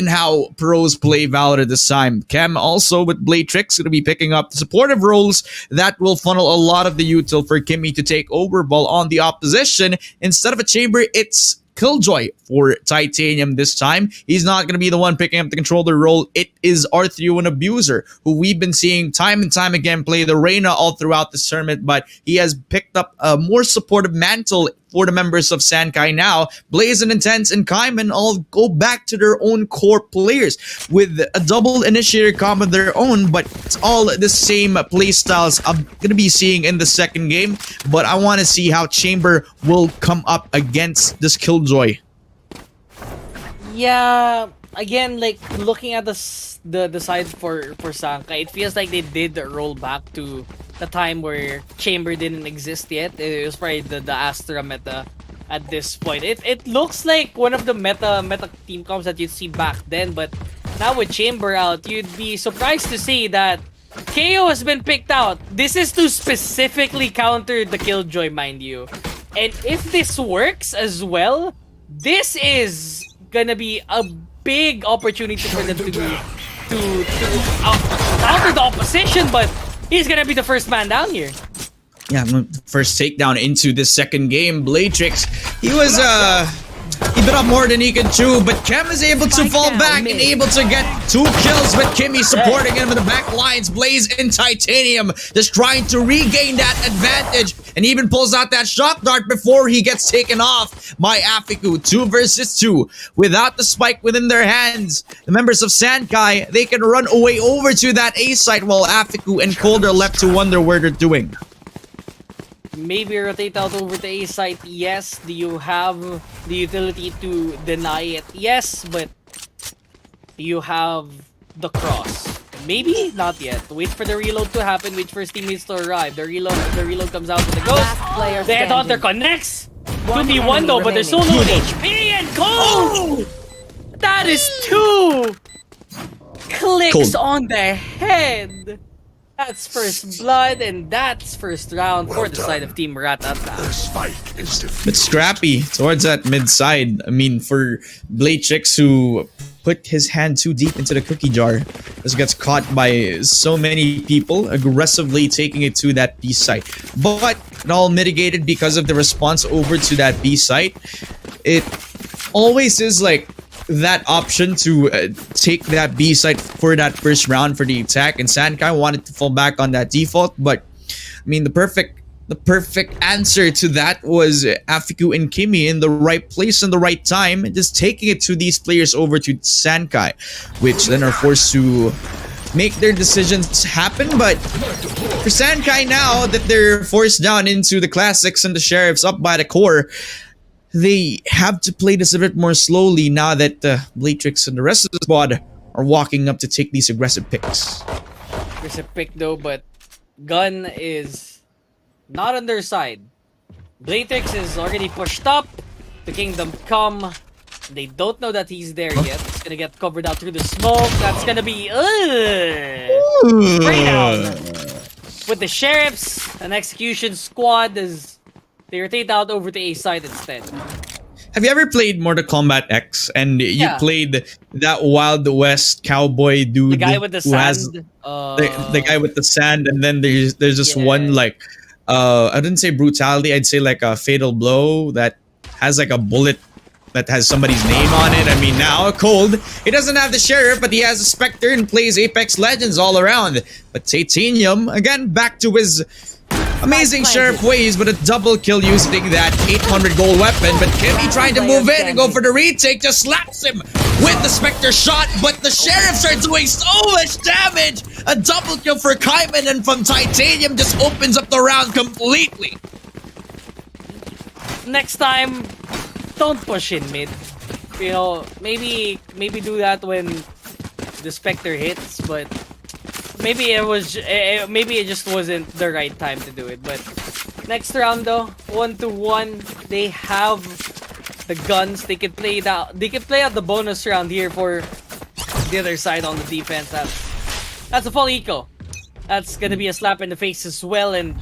how pros play Valorant this time. Chem also with Blade Tricks gonna be picking up the supportive roles that will funnel a lot of the util for Kimmy to take over ball on the opposition. Instead of a chamber, it's Killjoy for Titanium this time. He's not going to be the one picking up the controller role. It is R3 and Abuser, who we've been seeing time and time again play the Reyna all throughout the tournament, but he has picked up a more supportive mantle for the members of SANKAI now. Blaze and Intense and Kaiman all go back to their own core players with a double initiator comp of their own, but it's all the same play styles I'm going to be seeing in the second game. But I want to see how Chamber will come up against this Killjoy. Yeah, again, like looking at the side for SANKAI, it feels like they did roll back to the time where Chamber didn't exist yet. It was probably the Astra meta at this point. It looks like one of the meta team comps that you'd see back then, but now with Chamber out, you'd be surprised to see that KO has been picked out. This is to specifically counter the Killjoy, mind you. And if this works as well, this is gonna be a big opportunity for them to counter the opposition, but he's gonna be the first man down here. Yeah, first takedown into this second game. Blade Tricks, he bit up more than he could chew, but Kem is able to fall back and able to get 2 kills with Kimmy supporting him in the back lines. Blaze and Titanium just trying to regain that advantage, and even pulls out that shock dart before he gets taken off by Afiku. 2 versus 2 without the spike within their hands. The members of SANKAI, they can run away over to that A site while Afiku and Cold are left to wonder where they're doing. Maybe rotate out over the A site, yes. Do you have the utility to deny it? Yes, but do you have the cross? Maybe not yet. Wait for the reload to happen. Wait for his teammates to arrive. The reload comes out with the ghost. The headhunter connects. 2v1 though, but there's so low HP and Cold. That is 2 clicks on the head. That's first blood, and that's first round for the side of Team Ratata. But scrappy towards that mid side. I mean, for Blade Tricks, who put his hand too deep into the cookie jar, just gets caught by so many people aggressively taking it to that B site. But it all mitigated because of the response over to that B site. It always is like that option to take that B site for that first round for the attack, and SANKAI wanted to fall back on that default. But I mean, the perfect answer to that was Afiku and Kimi in the right place and the right time, and just taking it to these players over to SANKAI, which then are forced to make their decisions happen. But for SANKAI, now that they're forced down into the classics and the sheriffs up by the core, they have to play this a bit more slowly now that Blatrix and the rest of the squad are walking up to take these aggressive picks. Aggressive pick though, but Gun is not on their side. Blatrix is already pushed up. The Kingdom Come. They don't know that he's there yet. It's gonna get covered out through the smoke. That's gonna be spray down with the sheriffs. An execution squad as they rotate out over to A side instead. Have you ever played Mortal Kombat X and you played that Wild West cowboy dude? The guy with the who sand. Has the guy with the sand, and then there's just one like I didn't say brutality, I'd say like a fatal blow that has like a bullet that has somebody's name on it. I mean, now Cold, he doesn't have the sheriff, but he has a Spectre and plays Apex Legends all around. But Titanium, again, back to his amazing sheriff ways with a double kill using that 800 gold weapon. But Kimmy trying to move in and go for the retake, just slaps him with the Spectre shot, but the sheriffs are doing so much damage. A double kill for Kaiman, and from Titanium just opens up the round completely. Next time, don't push in mid. You know, maybe do that when the Spectre hits, but maybe it just wasn't the right time to do it. But next round though, 1-1, they have the guns. They can play out the bonus round here for the other side on the defense. That's a full eco. That's gonna be a slap in the face as well, and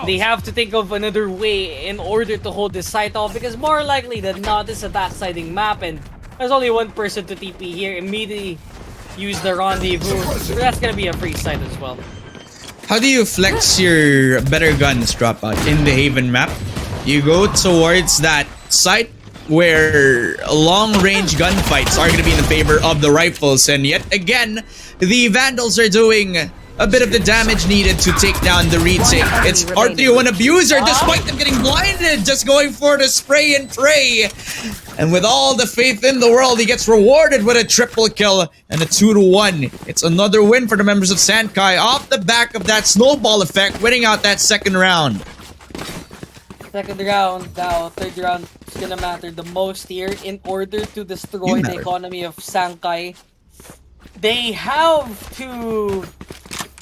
they have to think of another way in order to hold this site off, because more likely than not, this is a backsiding map, and there's only one person to TP here. Immediately use the rendezvous. So that's gonna be a free site as well. How do you flex your better guns dropout in the Haven map? You go towards that site where long-range gunfights are going to be in the favor of the rifles, and yet again, the Vandals are doing a bit of the damage needed to take down the retake. It's R301 Abuser, despite them getting blinded, just going for the spray and pray. And with all the faith in the world, he gets rewarded with a triple kill and a 2-1. It's another win for the members of SANKAI off the back of that snowball effect, winning out that second round. Second round, now third round is gonna matter the most here in order to destroy the economy of SANKAI. They have to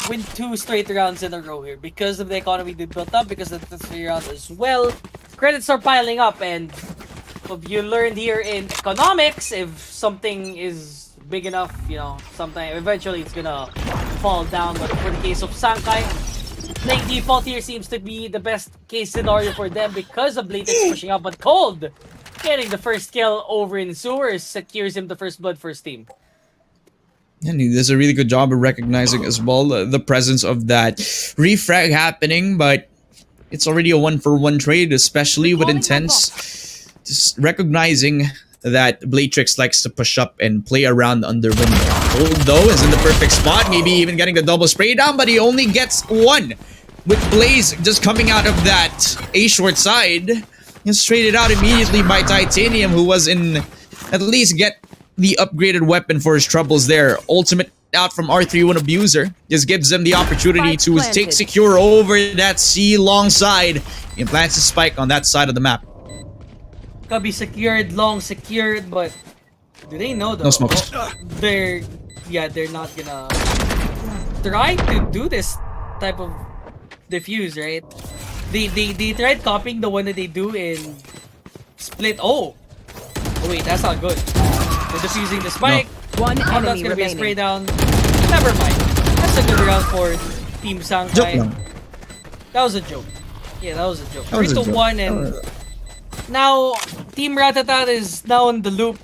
win 2 straight rounds in a row here because of the economy they built up, because of the 3 rounds as well. Credits are piling up, and what you learned here in economics, if something is big enough, you know, sometime eventually it's gonna fall down. But for the case of SANKAI, playing default here seems to be the best case scenario for them because of Blatrix pushing up, but Cold getting the first kill over in Sewers secures him the first blood for his team. And he does a really good job of recognizing as well the presence of that refrag happening, but it's already a 1-for-1 trade, especially with Intense. Just recognizing that Blatrix likes to push up and play around under window. Cold, though, is in the perfect spot, maybe even getting the double spray down, but he only gets one. With Blaze just coming out of that A-short side, he's traded out immediately by Titanium, who was in at least get the upgraded weapon for his troubles there. Ultimate out from R31 Abuser just gives him the opportunity to take secure over that C long side. He plants a spike on that side of the map. Could be secured, long secured, but do they know though? No smokes. They're not gonna try to do this type of defuse, right? They tried copying the one that they do in Split. Oh wait, that's not good. They're defusing the spike. No. One enemy that's gonna remaining. be a spray down. Never mind. That's a good round for Team SANKAI. That was a joke. Yeah, that was a joke. 3-1, and now Team Ratata is now in the loop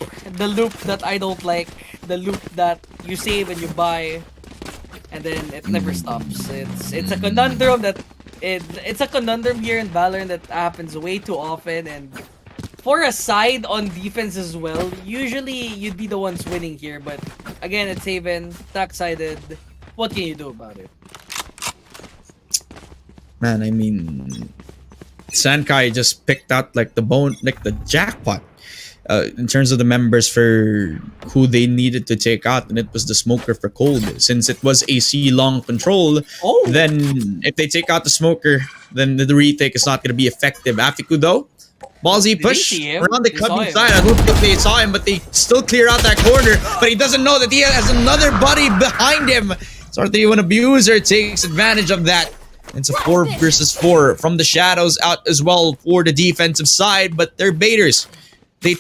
that I don't like, the loop that you save and you buy, and then it never stops. It's a conundrum that it's a conundrum here in Valorant that happens way too often, and for a side on defense as well, usually you'd be the ones winning here, but again, it's Haven, attack-sided. What can you do about it? Man, I mean, SANKAI just picked out like the jackpot. In terms of the members for who they needed to take out, and it was the smoker for cold. Since it was AC long control, then if they take out the smoker, then the retake is not going to be effective. Afiku though, ballsy push around the cubby side. I don't think they saw him, but they still clear out that corner. But he doesn't know that he has another buddy behind him. So R31 Abuser takes advantage of that. It's a 4 versus 4 from the shadows out as well for the defensive side, but they're baiters. They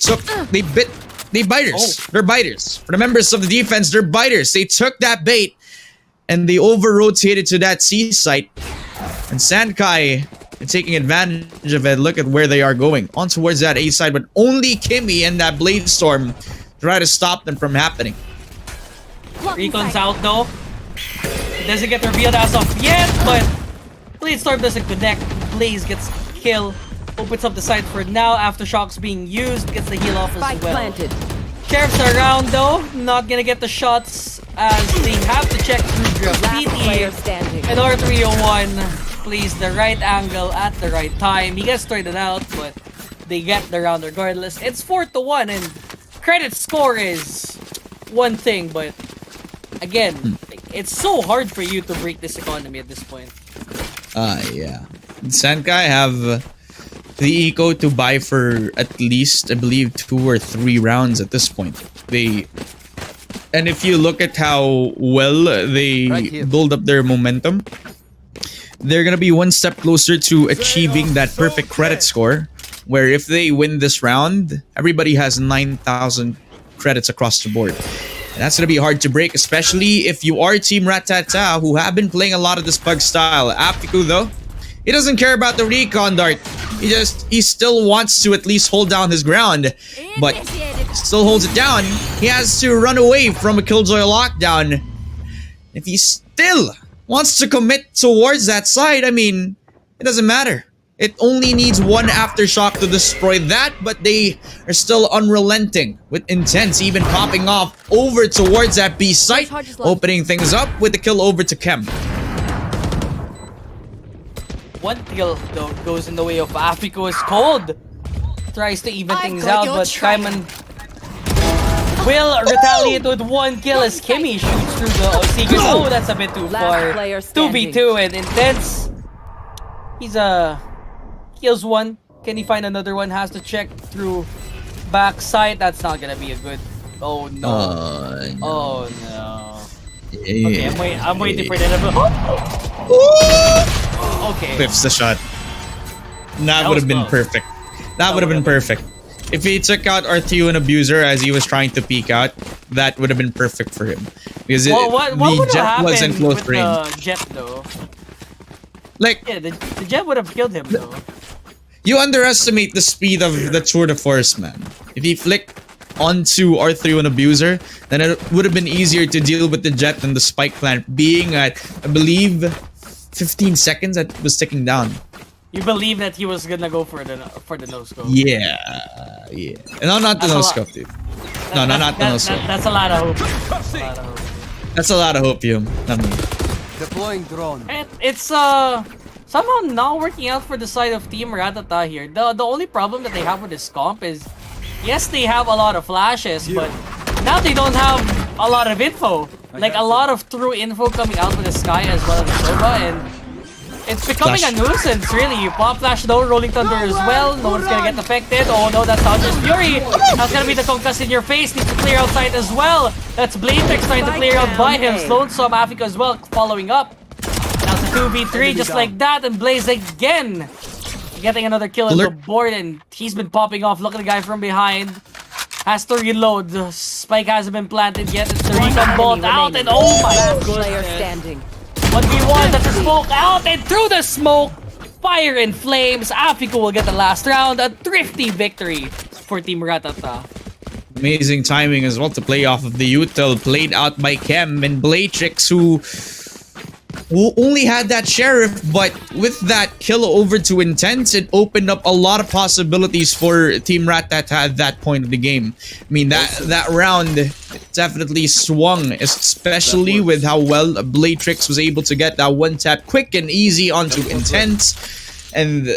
biters. They're biters. For the members of the defense, they're biters. They took that bait and they over-rotated to that C site. And SANKAI is taking advantage of it. Look at where they are going. On towards that A side, but only Kimmy and that Blade Storm try to stop them from happening. Recon's out though. It doesn't get revealed as of yet, but Blade Storm doesn't connect. Blaze gets kill. Opens up the site for now. Aftershocks being used. Gets the heal off as well. Planted. Sheriff's around though. Not gonna get the shots as they have to check through graffiti. And R301 plays the right angle at the right time. He gets traded out, but they get the round regardless. It's 4-1 and credit score is one thing, but again, it's so hard for you to break this economy at this point. Yeah. SANKAI have the eco to buy for at least, I believe, 2 or 3 rounds at this point. And if you look at how well they build up their momentum, they're gonna be one step closer to achieving that perfect credit score, where if they win this round, everybody has 9,000 credits across the board. And that's gonna be hard to break, especially if you are Team Ratata, who have been playing a lot of this pug style. Afiku though, he doesn't care about the recon dart. He still wants to at least hold down his ground, but still holds it down. He has to run away from a Killjoy lockdown. If he still wants to commit towards that side, I mean, it doesn't matter. It only needs one aftershock to destroy that, but they are still unrelenting with intents, even popping off over towards that B site, opening things up with the kill over to Kem. One kill though goes in the way of Afiku. Is cold. Tries to even things out, but Kaiman will retaliate with 1 kill as Kimmy shoots through the Seekers. Oh, that's a bit too far. 2v2 and Intense. He's kills 1. Can he find another one? Has to check through backside. That's not gonna be a good. Oh no. No. Oh no. Yeah. Okay, I'm waiting for the Okay. Clips the shot. That would have been perfect. That would have been perfect. If he took out R2 and Abuser as he was trying to peek out, that would have been perfect for him. Because the jet was in close range. The jet though? Like, yeah, the jet would have killed him though. You underestimate the speed of the Tour de Force, man. If he flicked onto R3 and Abuser, then it would have been easier to deal with the jet than the spike plant being at, I believe, 15 seconds that was ticking down. You believe that he was gonna go for the no scope? Yeah. No, not the no scope, dude. No, not the no scope. That's a lot of hope. That's a lot of hope, you. Not me. Deploying drone. And it's somehow not working out for the side of Team Ratata here. The only problem that they have with this comp is, yes, they have a lot of flashes, but now they don't have a lot of info. Like a lot of true info coming out with the Sky as well as the Sova, and it's becoming a nuisance, really. You pop flash though, Rolling Thunder as well. No one's gonna get affected. Oh no, that's Hunter's Fury. That's gonna be the concuss in your face. Needs to clear outside as well. That's Bladetex trying to clear out by him. Sloan Sub Africa as well, following up. Now it's a 2v3 just like that, and Blaze again getting another kill on the board, and he's been popping off. Look at the guy from behind. Has to reload. The spike hasn't been planted yet. It's the recon bolt out, and oh my goodness. 1v1, that's a smoke out, and through the smoke, fire and flames. Afiku will get the last round. A thrifty victory for Team Ratata. Amazing timing as well to play off of the util, played out by Kem and Blatrix, who who only had that sheriff, but with that kill over to Intense, it opened up a lot of possibilities for Team Ratata at that point of the game. I mean, that round definitely swung, especially with how well Blatrix was able to get that one tap quick and easy onto Intense. And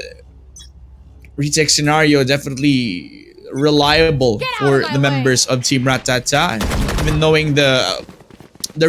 retake scenario definitely reliable for the members of Team Ratata, even knowing the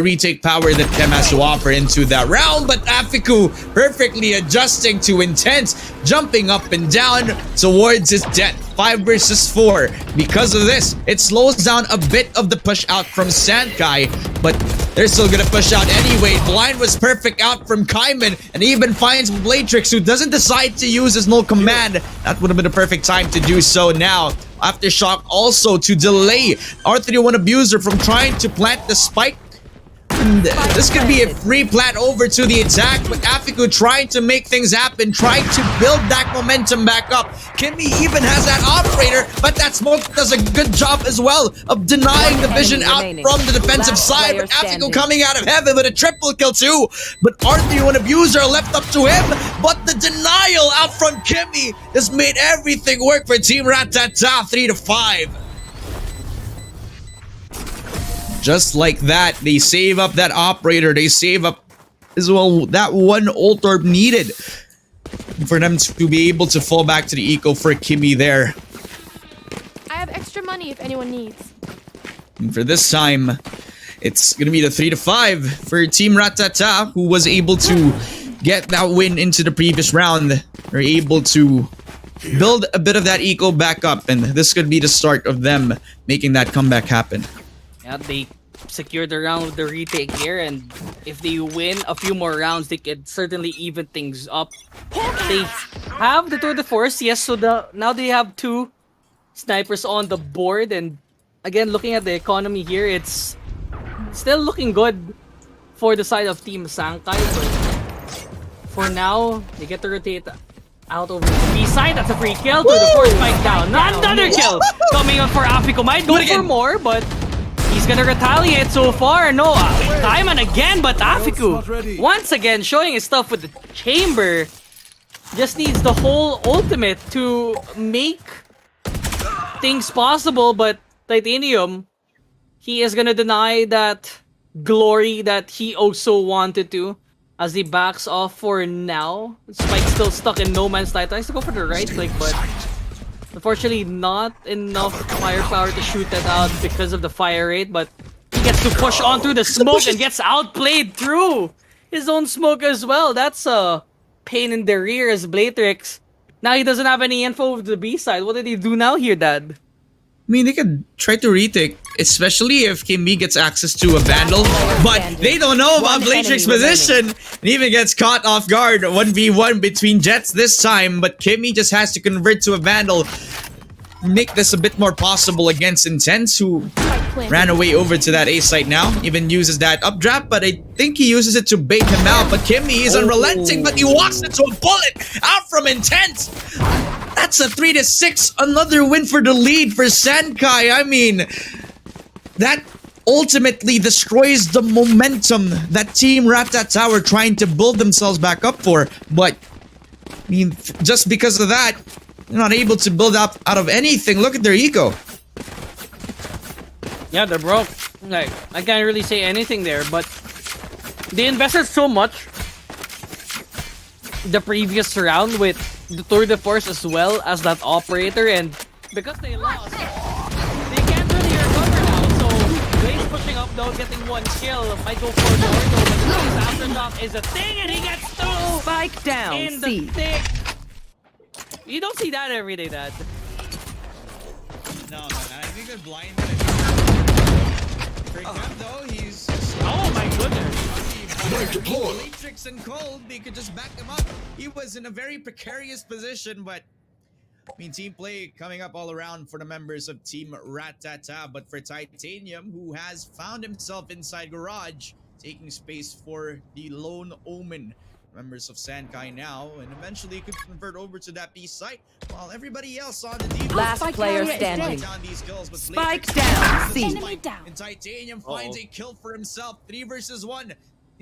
retake power that Kem has to offer into that round. But Afiku perfectly adjusting to Intense, jumping up and down towards his death. 5 versus 4. Because of this, it slows down a bit of the push out from SANKAI, but they're still gonna push out anyway. Blind was perfect out from Kaiman, and even finds Blatrix, who doesn't decide to use his no command. That would have been the perfect time to do so now. Aftershock also to delay R31 Abuser from trying to plant the spike. And this could be a free plant over to the attack, but Afiku trying to make things happen, trying to build that momentum back up. Kimmy even has that operator, but that smoke does a good job as well of denying the vision out from the defensive side. But Afiku coming out of heaven with a triple kill too. But R31 Abuser left up to him, but the denial out from Kimmy has made everything work for Team Ratata. 3-5. Just like that, they save up that operator. They save up as well that one ult orb needed for them to be able to fall back to the eco for Kimmy there. I have extra money if anyone needs. And for this time, it's going to be the 3-5 for Team Ratata, who was able to get that win into the previous round. They're able to build a bit of that eco back up, and this could be the start of them making that comeback happen. Yeah, they secured the round with the retake here, and if they win a few more rounds, they could certainly even things up. They have the tour de force, yes, so now they have 2 snipers on the board, and again, looking at the economy here, it's still looking good for the side of Team SANKAI, but for now, they get to rotate out over the B side. That's a free kill. Tour de force spike down. Another kill coming up for Afiku. Might go for more, but he's gonna retaliate so far. No, Kaiman again, but Afiku once again showing his stuff with the chamber. Just needs the whole ultimate to make things possible, but Titanium, he is gonna deny that glory that he also wanted to as he backs off for now. Spike's still stuck in no man's land. Tries to go for the right click, but unfortunately, not enough firepower to shoot that out because of the fire rate, but he gets to push on through the smoke and gets outplayed through his own smoke as well. That's a pain in the rear as Blatrix. Now he doesn't have any info of the B side. What did he do now here, Dad? I mean, they could try to retake, especially if Kimmy gets access to a Vandal, but they don't know about Blatrix's position, and even gets caught off guard. 1v1 between Jets this time, but Kimmy just has to convert to a Vandal, make this a bit more possible against Intense, who ran away over to that A site now, even uses that updraft, but I think he uses it to bait him out. But Kimmy is unrelenting, but he walks into a bullet out from Intense. That's a 3-6, another win for the lead for SANKAI. I mean, that ultimately destroys the momentum that Team Ratata were trying to build themselves back up for. But, I mean, just because of that, they're not able to build up out of anything. Look at their eco. Yeah, they're broke. Like, I can't really say anything there, but they invested so much the previous round with the tour de force as well as that operator, and because they lost, they can't really recover now. So Blaze pushing up though, getting 1 kill, might go for the order, but Blaze aftershock is a thing, and he gets through Spike down. in the thick. You don't see that every day, Dad. No, man, I think they're blind. For him though, he's Oh my goodness. Blatrix and Cold, they could just back him up. He was in a very precarious position, but I mean, team play coming up all around for the members of Team Ratata. But for Titanium, who has found himself inside Garage, taking space for the Lone Omen members of SANKAI now, and eventually could convert over to that B site, while everybody else on the defense. Last player standing. Down these kills, but Spike Blatrix down. C. Enemy down. and Titanium finds a kill for himself. 3 versus 1.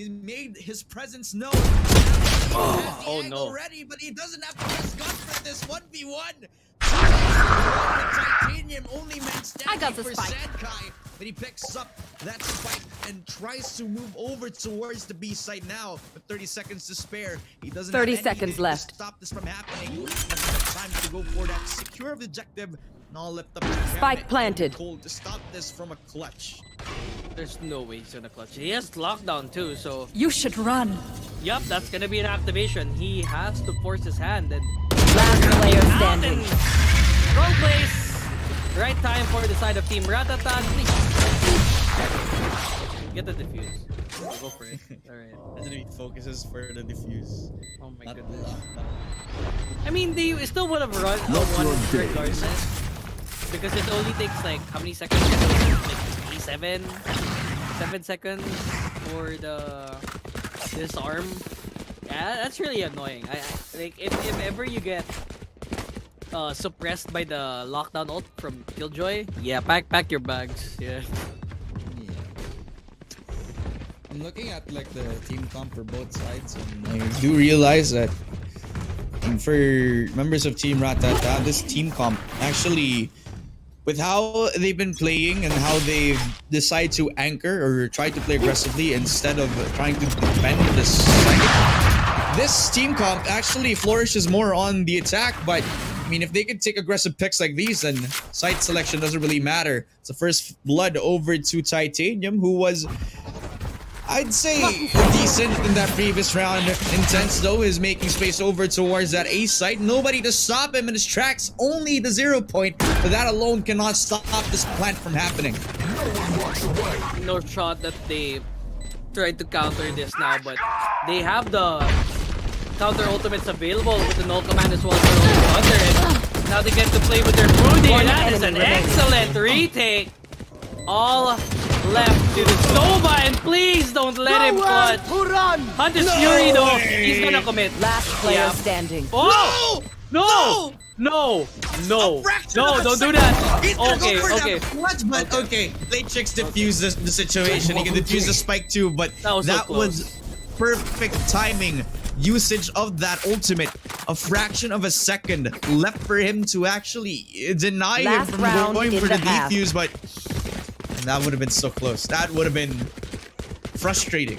He's made his presence known. Oh no. Already, but he doesn't have the best gun for this 1v1. Titanium only man standing I got the for spike. SANKAI, but he picks up that spike and tries to move over towards the B site now with 30 seconds to spare. He doesn't 30 have seconds anything left. to stop this from happening. Time to go for that secure objective. And all left up to Spike planted. Cold to stop this from a clutch. There's no way he's gonna clutch. He has lockdown too, so You should run. yup, that's gonna be an activation. He has to force his hand and Last player out standing. and wrong place. Right time for the side of Team Ratata. Please. Get the defuse. Go for it. Alright. He focuses for the defuse. Oh my Not the goodness. lockdown. I mean, they still would have run one regardless. Because it only takes like how many seconds? Like 7 seconds for the disarm. Yeah, that's really annoying. I like if ever you get suppressed by the lockdown ult from Killjoy, yeah, pack your bags. Yeah. Yeah. I'm looking at like the team comp for both sides, and I do realize that for members of Team Ratata, this team comp actually, with how they've been playing and how they've decided to anchor or try to play aggressively instead of trying to defend the site, this team comp actually flourishes more on the attack. But I mean, if they could take aggressive picks like these, then site selection doesn't really matter. It's the first blood over to Titanium, who was, I'd say, decent in that previous round. Intense though is making space over towards that A site. Nobody to stop him in his tracks. Only the 0 point, but that alone cannot stop this plant from happening. No shot that they tried to counter this now, but they have the counter ultimates available with the null command as well as their own hunter, and now they get to play with their Broody. One That is an enemy remaining. excellent retake. All left to the Sova, and please don't let him clutch. Hunter's Fury though, he's gonna commit. Last player Yeah. standing. Oh! No! No! No! No! Don't do that! Okay, okay. What? But okay, Laytrix diffused the situation. He can defuse the spike too, but That was so that close. was perfect timing. Usage of that ultimate. A fraction of a second left for him to actually deny him Last from round going in for the the half. defuse, but that would have been so close. That would have been frustrating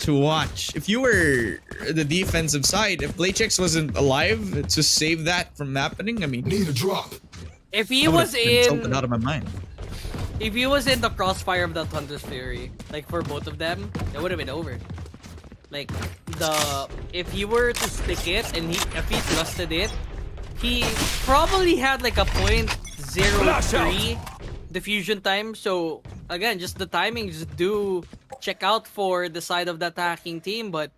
to watch. If you were the defensive side, if Laytrix wasn't alive to save that from happening, I mean, Need a drop. If he I would was have been tilted in, out of my mind. if he was in the crossfire of that Hunter's Fury, like for both of them, it would have been over. Like if he were to stick it and if he trusted it, he probably had like a .03 diffusion time. So again, just the timings do check out for the side of the attacking team, but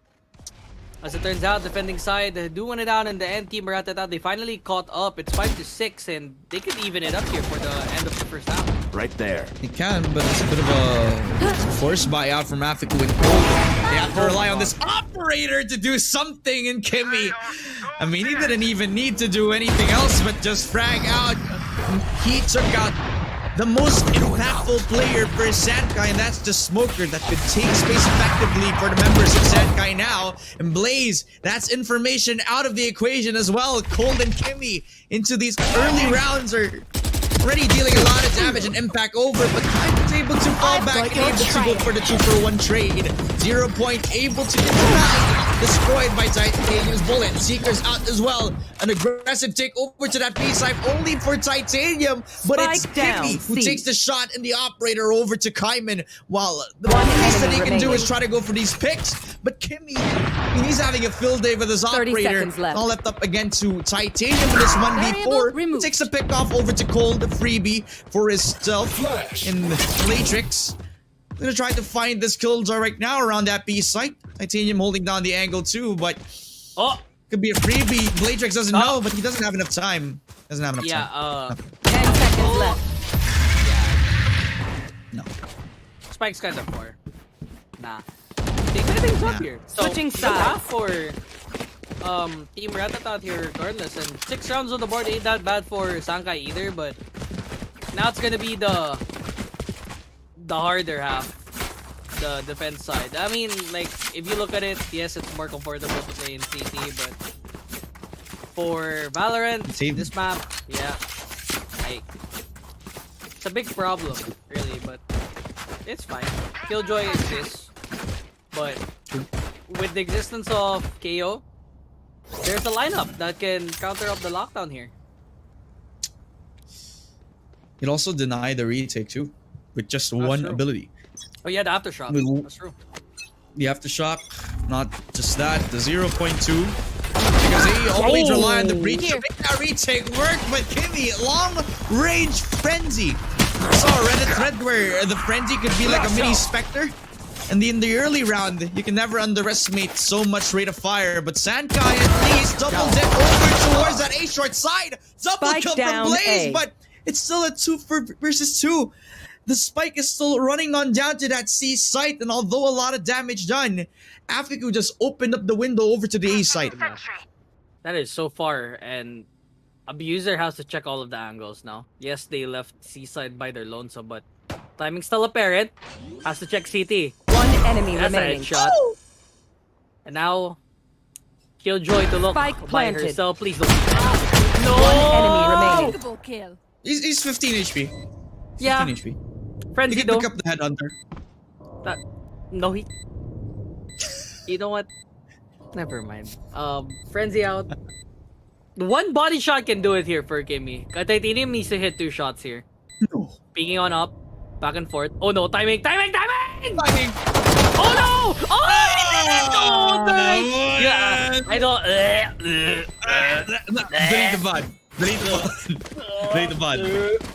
as it turns out, defending side do win it out in the end. Team Ratata, they finally caught up. It's 5-6, and they could even it up here for the end of the first half. Right there. He can, but it's a bit of a forced buyout from Afiku and Cold. They have to rely on this operator to do something in Kimmy. I mean, he didn't even need to do anything else but just frag out. He took out the most impactful player for SANKAI, and that's the Smoker that could take space effectively for the members of SANKAI now. And Blaze, that's information out of the equation as well. Cold and Kimmy into these early rounds are already dealing a lot of damage and impact over, but Time is able to fall back and able to go for the 2-for-1 trade. 0 point able to get denied, destroyed by Titanium's bullet. Seekers out as well. An aggressive take over to that B side only for Titanium, but it's Spike down, Kimmy who C. takes the shot and the operator over to Kaiman, while the One least that he enemy can do remaining. is try to go for these picks. But Kimmy, I mean, he's having a field day with his 30 operator. seconds left. All left up again to Titanium with this 1v4. Variable removed. Takes a pick off over to Cold, the freebie for his stealth Flash. in Matrix. Gonna try to find this killjoy right now around that B site. Titanium holding down the angle too, but Oh! could be a freebie. Blatrix doesn't Oh. know, but he doesn't have enough time. Doesn't have enough Yeah, time. 10 seconds left. No. Spike's kind of poor. Nah. They kind things up Yeah. here. So, Switching good sides. half for Team Ratata here regardless. And 6 rounds on the board ain't that bad for SANKAI either, but now it's gonna be the harder half. the defense side. I mean, like, if you look at it, yes, it's more comfortable to play in CT, but for Valorant, this map, yeah, like, it's a big problem, really, but it's fine. Killjoy exists, but with the existence of KO, there's a lineup that can counter up the lockdown here. It also denied the retake too, with just one true. ability. Oh yeah, the aftershock. That's true. The aftershock, not just that, the 0.2. Because they always rely on the breach to make that retake work, but Kimmy, long range frenzy. I saw a Reddit thread where the frenzy could be like a mini Spectre. And in the early round, you can never underestimate so much rate of fire, but SANKAI at least double dip over towards that A short side. Double Spike kill down from Blaze, A. but it's still a 2 versus 2. The spike is still running on down to that C site, and although a lot of damage done, Afiku just opened up the window over to the A site. That is so far, and Abuser has to check all of the angles now. Yes, they left C-side by their lonesome, but timing still apparent. Has to check CT. One enemy That's a remaining. headshot. And now, Killjoy to look Spike by planted. herself. Please don't. No! One enemy remaining. Double kill. He's 15 HP. 15 Yeah. HP. He Frenzy can though. pick up the headhunter. No, he. You know what? Never mind. Frenzy out. One body shot can do it here for Kimmy. Titanium needs to hit 2 shots here. No. Peeking on up, back and forth. Oh no! Timing! Timing! Timing! Timing. Oh no! Oh! Oh, yeah, I don't. Delete the VOD. Delete the VOD. Delete the VOD.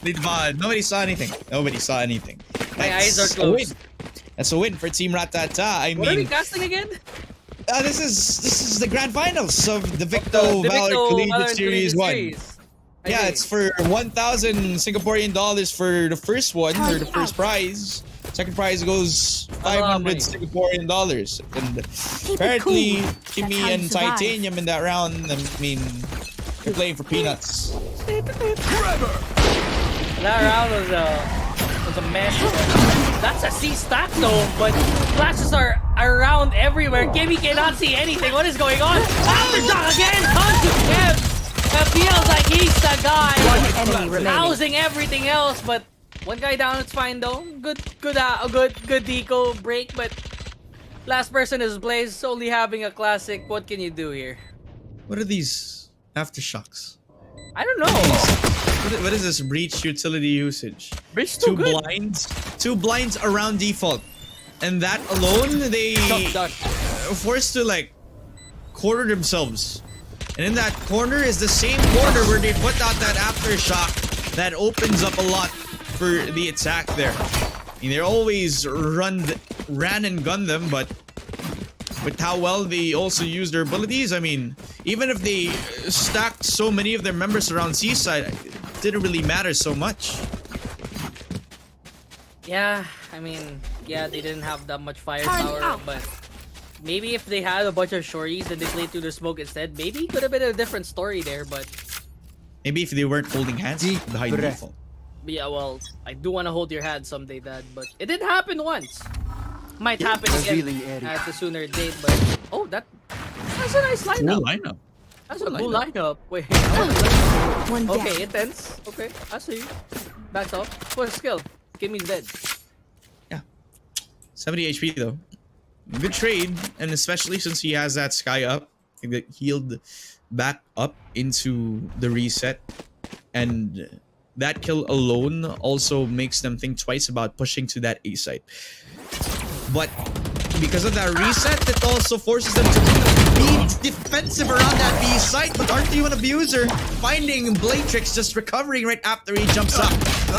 Delete the VOD. Nobody saw anything. Nobody saw anything. My eyes are That's a closed. win. That's a win for Team Ratata. I What are we mean, casting again? this is the grand finals of the DeVicto Valor Collegiate Series 1. Yeah, it's for 1,000 Singaporean dollars for the first one, or the first prize. Second prize goes 500 Singaporean dollars. And apparently, Kimmy how you and survive. Titanium in that round, I mean, they're playing for peanuts. That round was a mess. That's a C stack though, but flashes are around everywhere. Kimmy cannot see anything. What is going on? Aftershock again comes to him. It feels like he's the guy One enemy remaining. housing everything else, but one guy down, it's fine though. Good deco break, but last person is Blaze, only having a classic. What can you do here? What are these aftershocks? I don't know. What is this breach utility usage? Breach too good. Two blinds around default, and that alone they Done. forced to like corner themselves. And in that corner is the same corner where they put out that aftershock that opens up a lot for the attack there. I mean, they always ran and gun them, but with how well they also use their abilities, I mean, even if they stacked so many of their members around Seaside, it didn't really matter so much. Yeah, I mean, yeah, they didn't have that much firepower, but maybe if they had a bunch of shorties and they played through the smoke instead, maybe it could have been a different story there, but Maybe if they weren't holding hands behind default. yeah, well, I do want to hold your hand someday, Dad, but it did happen once. Might happen again at the sooner date, but oh, that's a nice lineup. Cool lineup. That's a cool lineup. Wait, One down. okay, intense. Okay, I see you. Backs off. What's skill? Kimmy's dead. 70 HP though. Good trade, and especially since he has that sky up, he get healed back up into the reset, and that kill alone also makes them think twice about pushing to that A site. But because of that reset, it also forces them to be defensive around that B site. But aren't you an abuser? Finding Blatrix just recovering right after he jumps up.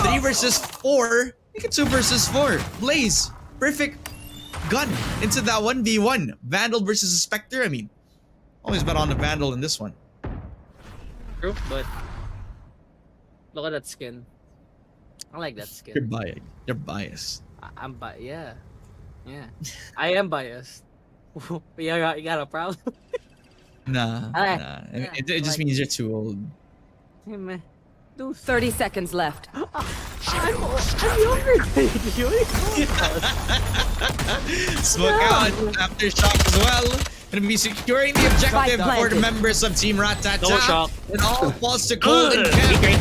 3 versus 4. Make it 2 versus 4. Blaze, perfect gun into that 1v1. Vandal versus a Spectre. I mean, always bet on the Vandal in this one. True, but look at that skin. I like that skin. You're biased. You're biased. I'm biased. Yeah. I am biased. you got a problem? Nah. Yeah, It I just like means you're too old. Hey, man. Dude, 30 seconds left. I'm younger than you. Smoke out, aftershock as well. Gonna be securing the objective for the planted. members of Team Ratata. No shock. It all falls to cold and Ugh, Cam. he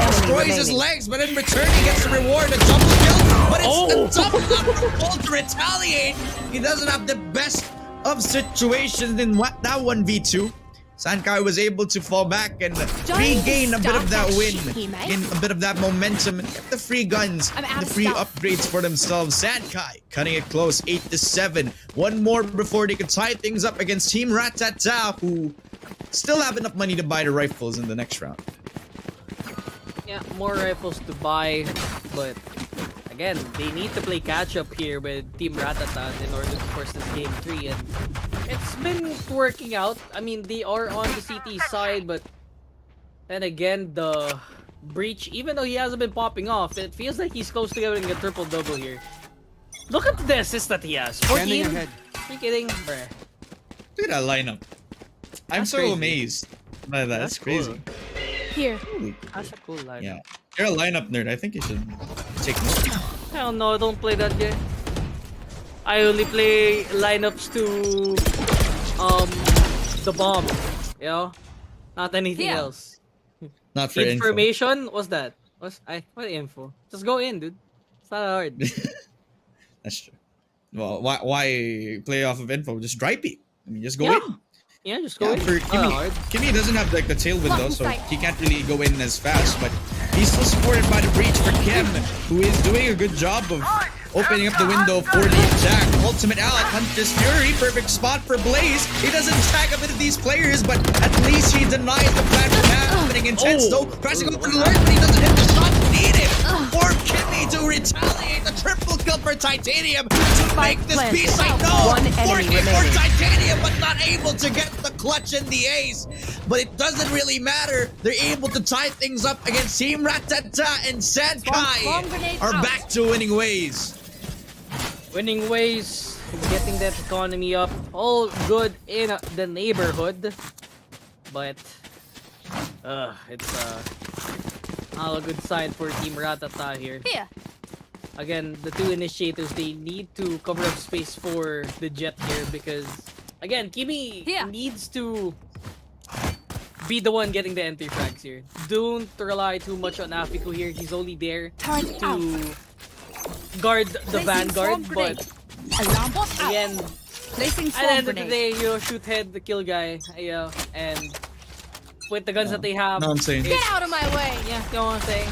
Destroys his remaining. legs, but in return he gets the reward, a double kill. But it's Oh. a double up for Cold to retaliate. He doesn't have the best of situations in that 1v2. SANKAI was able to fall back and regain a bit of that win, gain a bit of that momentum, and get the free guns, I'm out the of free stuff. upgrades for themselves. SANKAI cutting it close, 8-7. One more before they could tie things up against Team Ratata, who still have enough money to buy the rifles in the next round. Yeah, more rifles to buy, but again, they need to play catch up here with Team Ratata in order to force this game 3, and it's been working out. I mean, they are on the CT side, but then again, the breach, even though he hasn't been popping off, it feels like he's close to getting a triple double here. Look at the assist that he has. 14. Are you kidding? Bruh. Look at that lineup. I'm That's so crazy. amazed by that. That's crazy. cool. Here. That's a cool line. Yeah. You're a lineup nerd. I think you should take note. Hell no, I don't play that game. I only play lineups to the bomb, you know? Not anything Yeah. else. Not for info. Information? What's that? What info? Just go in, dude. It's not hard. That's true. Well, why play off of info? Just dry peek. I mean, just go Yeah. in. Yeah, just go Yeah, in. for It's not hard. Kimmy doesn't have like the tail window, Lock in so sight. he can't really go in as fast. But he's still supported by the breach for Kim, who is doing a good job of opening up the window for the attack. Ultimate out, Hunter's Fury, perfect spot for Blaze. He doesn't tag a bit of these players, but at least he denies the plan from happening. Intense though, tries to go for the lurk, but he doesn't hit the shot needed for Kimmy to retaliate. The triple kill for Titanium to make this planted. B-side no. One enemy Forcing for remaining. Titanium, but not able to get the clutch and the ace. But it doesn't really matter. They're able to tie things up against Team Ratata, and Bomb grenade SANKAI are out. back to winning ways. Winning ways, getting that economy up, all good in the neighborhood. But, it's not a good sign for Team Ratata here. Here. Again, the two initiators, they need to cover up space for the jet here because, again, Kimi Yeah. needs to be the one getting the entry frags here. Don't rely too much on Afiko here. He's only there Turn out. to guard the Placing Vanguard, swarm but grenade. Alarm bot out. again, Placing at the swarm end of the grenade. day, you shoot head the kill guy, and with the guns that they have, No, I'm saying. Get out of my way. yeah, you know what I'm saying?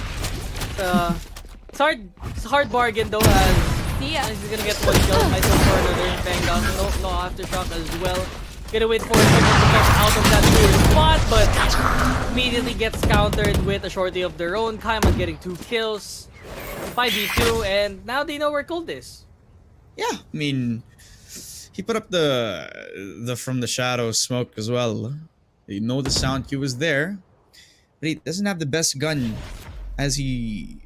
It's hard. It's a hard bargain though, as Yeah. he's gonna get one kill. I don't for another bang down. No aftershock as well. Gonna wait for him to come out of that weird spot, but immediately gets countered with a shorty of their own. Kaiman getting 2 kills, 5v2, and now they know where Cold is. Yeah, I mean, he put up the from the shadow smoke as well. You know the sound cue was there, but he doesn't have the best gun, as he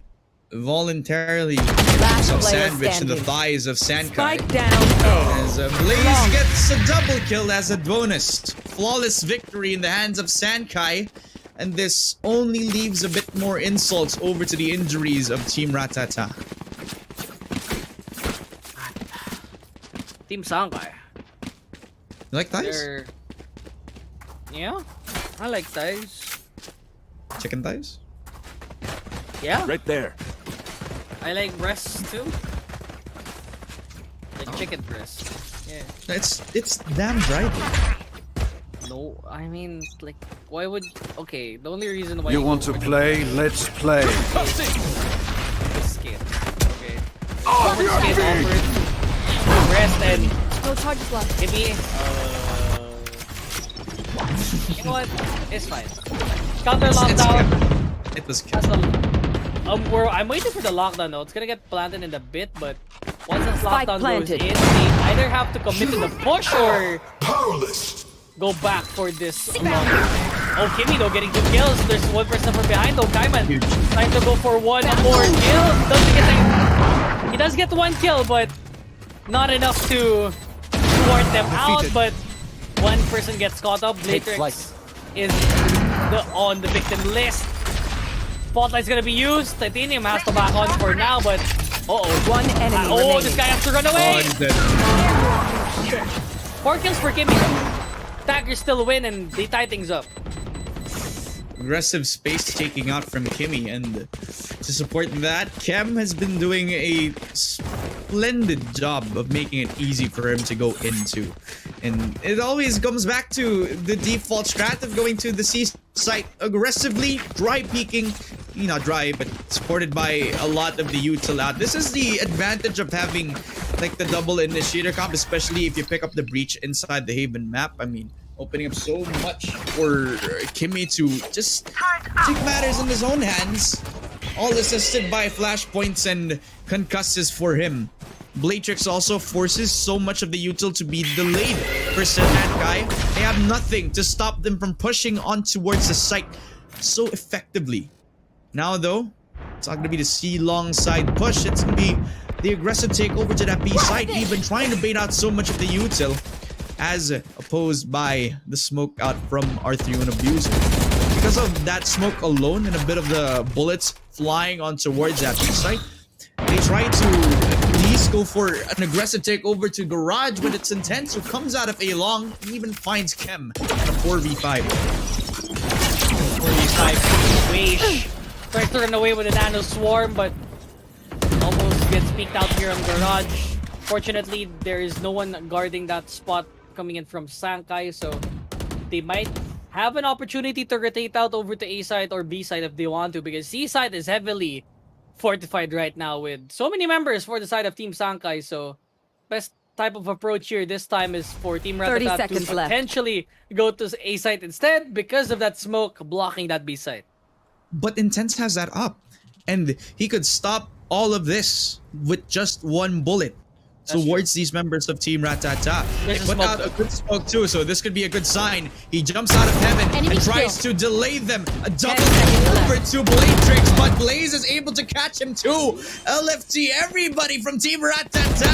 voluntarily gets Last some player sandwich in the standing. thighs of SANKAI. Spike down A. As Blaze gets a double kill as a bonus. Flawless victory in the hands of SANKAI. And this only leaves a bit more insults over to the injuries of Team Ratata. Team SANKAI. You like thighs? They're... Yeah, I like thighs. Chicken thighs? Yeah, Right there. I like breasts too. Like chicken breast. Yeah. It's damn dry though. No, I mean, like, why would... Okay, the only reason why You want to play? Let's play. this skin. Okay. Skin offered breast and No charges left. give me... you know what? It's fine. Counter lockdown. It was That's I'm waiting for the lockdown though. It's gonna get planted in a bit, but once the Spike lockdown planted. goes in, they either have to commit to the push or go back for this. Oh, Kimmy though getting 2 kills. There's one person from behind though. Kaiman trying to go for one more kill. He does get 1 kill, but not enough to thwart them out. But one person gets caught up. Blatrix is on the victim list. Spotlight's gonna be used. Titanium has to back on for now, but Uh-oh. One enemy Oh, remaining. this guy has to run Oh, away! he's dead. 4 kills for Kimmy. Taggers still win and they tie things up. Aggressive space taking out from Kimmy, and to support that, Chem has been doing a splendid job of making it easy for him to go into. And it always comes back to the default strat of going to the C site aggressively, dry peeking, not dry, but supported by a lot of the util out. This is the advantage of having like the double initiator comp, especially if you pick up the breach inside the Haven map. I mean, opening up so much for Kimmy to just take matters in his own hands. All assisted by flashpoints and concusses for him. Blatrix also forces so much of the util to be delayed for SANKAI. They have nothing to stop them from pushing on towards the site so effectively. Now though, it's not going to be the C long side push. It's going to be the aggressive takeover to that B site, even trying to bait out so much of the util, as opposed by the smoke out from R3 and Abuser. Because of that smoke alone and a bit of the bullets flying on towards that B site, they try to go for an aggressive takeover to Garage, but it's intense, who comes out of A long and even finds Chem in a 4v5. 4v5 Wish. Tries to run away with a nano swarm, but almost gets peeked out here on Garage. Fortunately, there is no one guarding that spot coming in from SANKAI, so they might have an opportunity to rotate out over to A side or B side if they want to, because C side is heavily fortified right now with so many members for the side of Team SANKAI. So best type of approach here this time is for Team 30 Ratata to seconds left. potentially go to A side instead because of that smoke blocking that B side. But Intense has that up, and he could stop all of this with just one bullet towards these members of Team Ratata. They There's a put smoke. out a good smoke too, so this could be a good sign. He jumps out of heaven Enemy and tries kill. to delay them. A double 10 seconds over left. to Blatrix, but Blaze is able to catch him too. LFT, everybody from Team Ratata,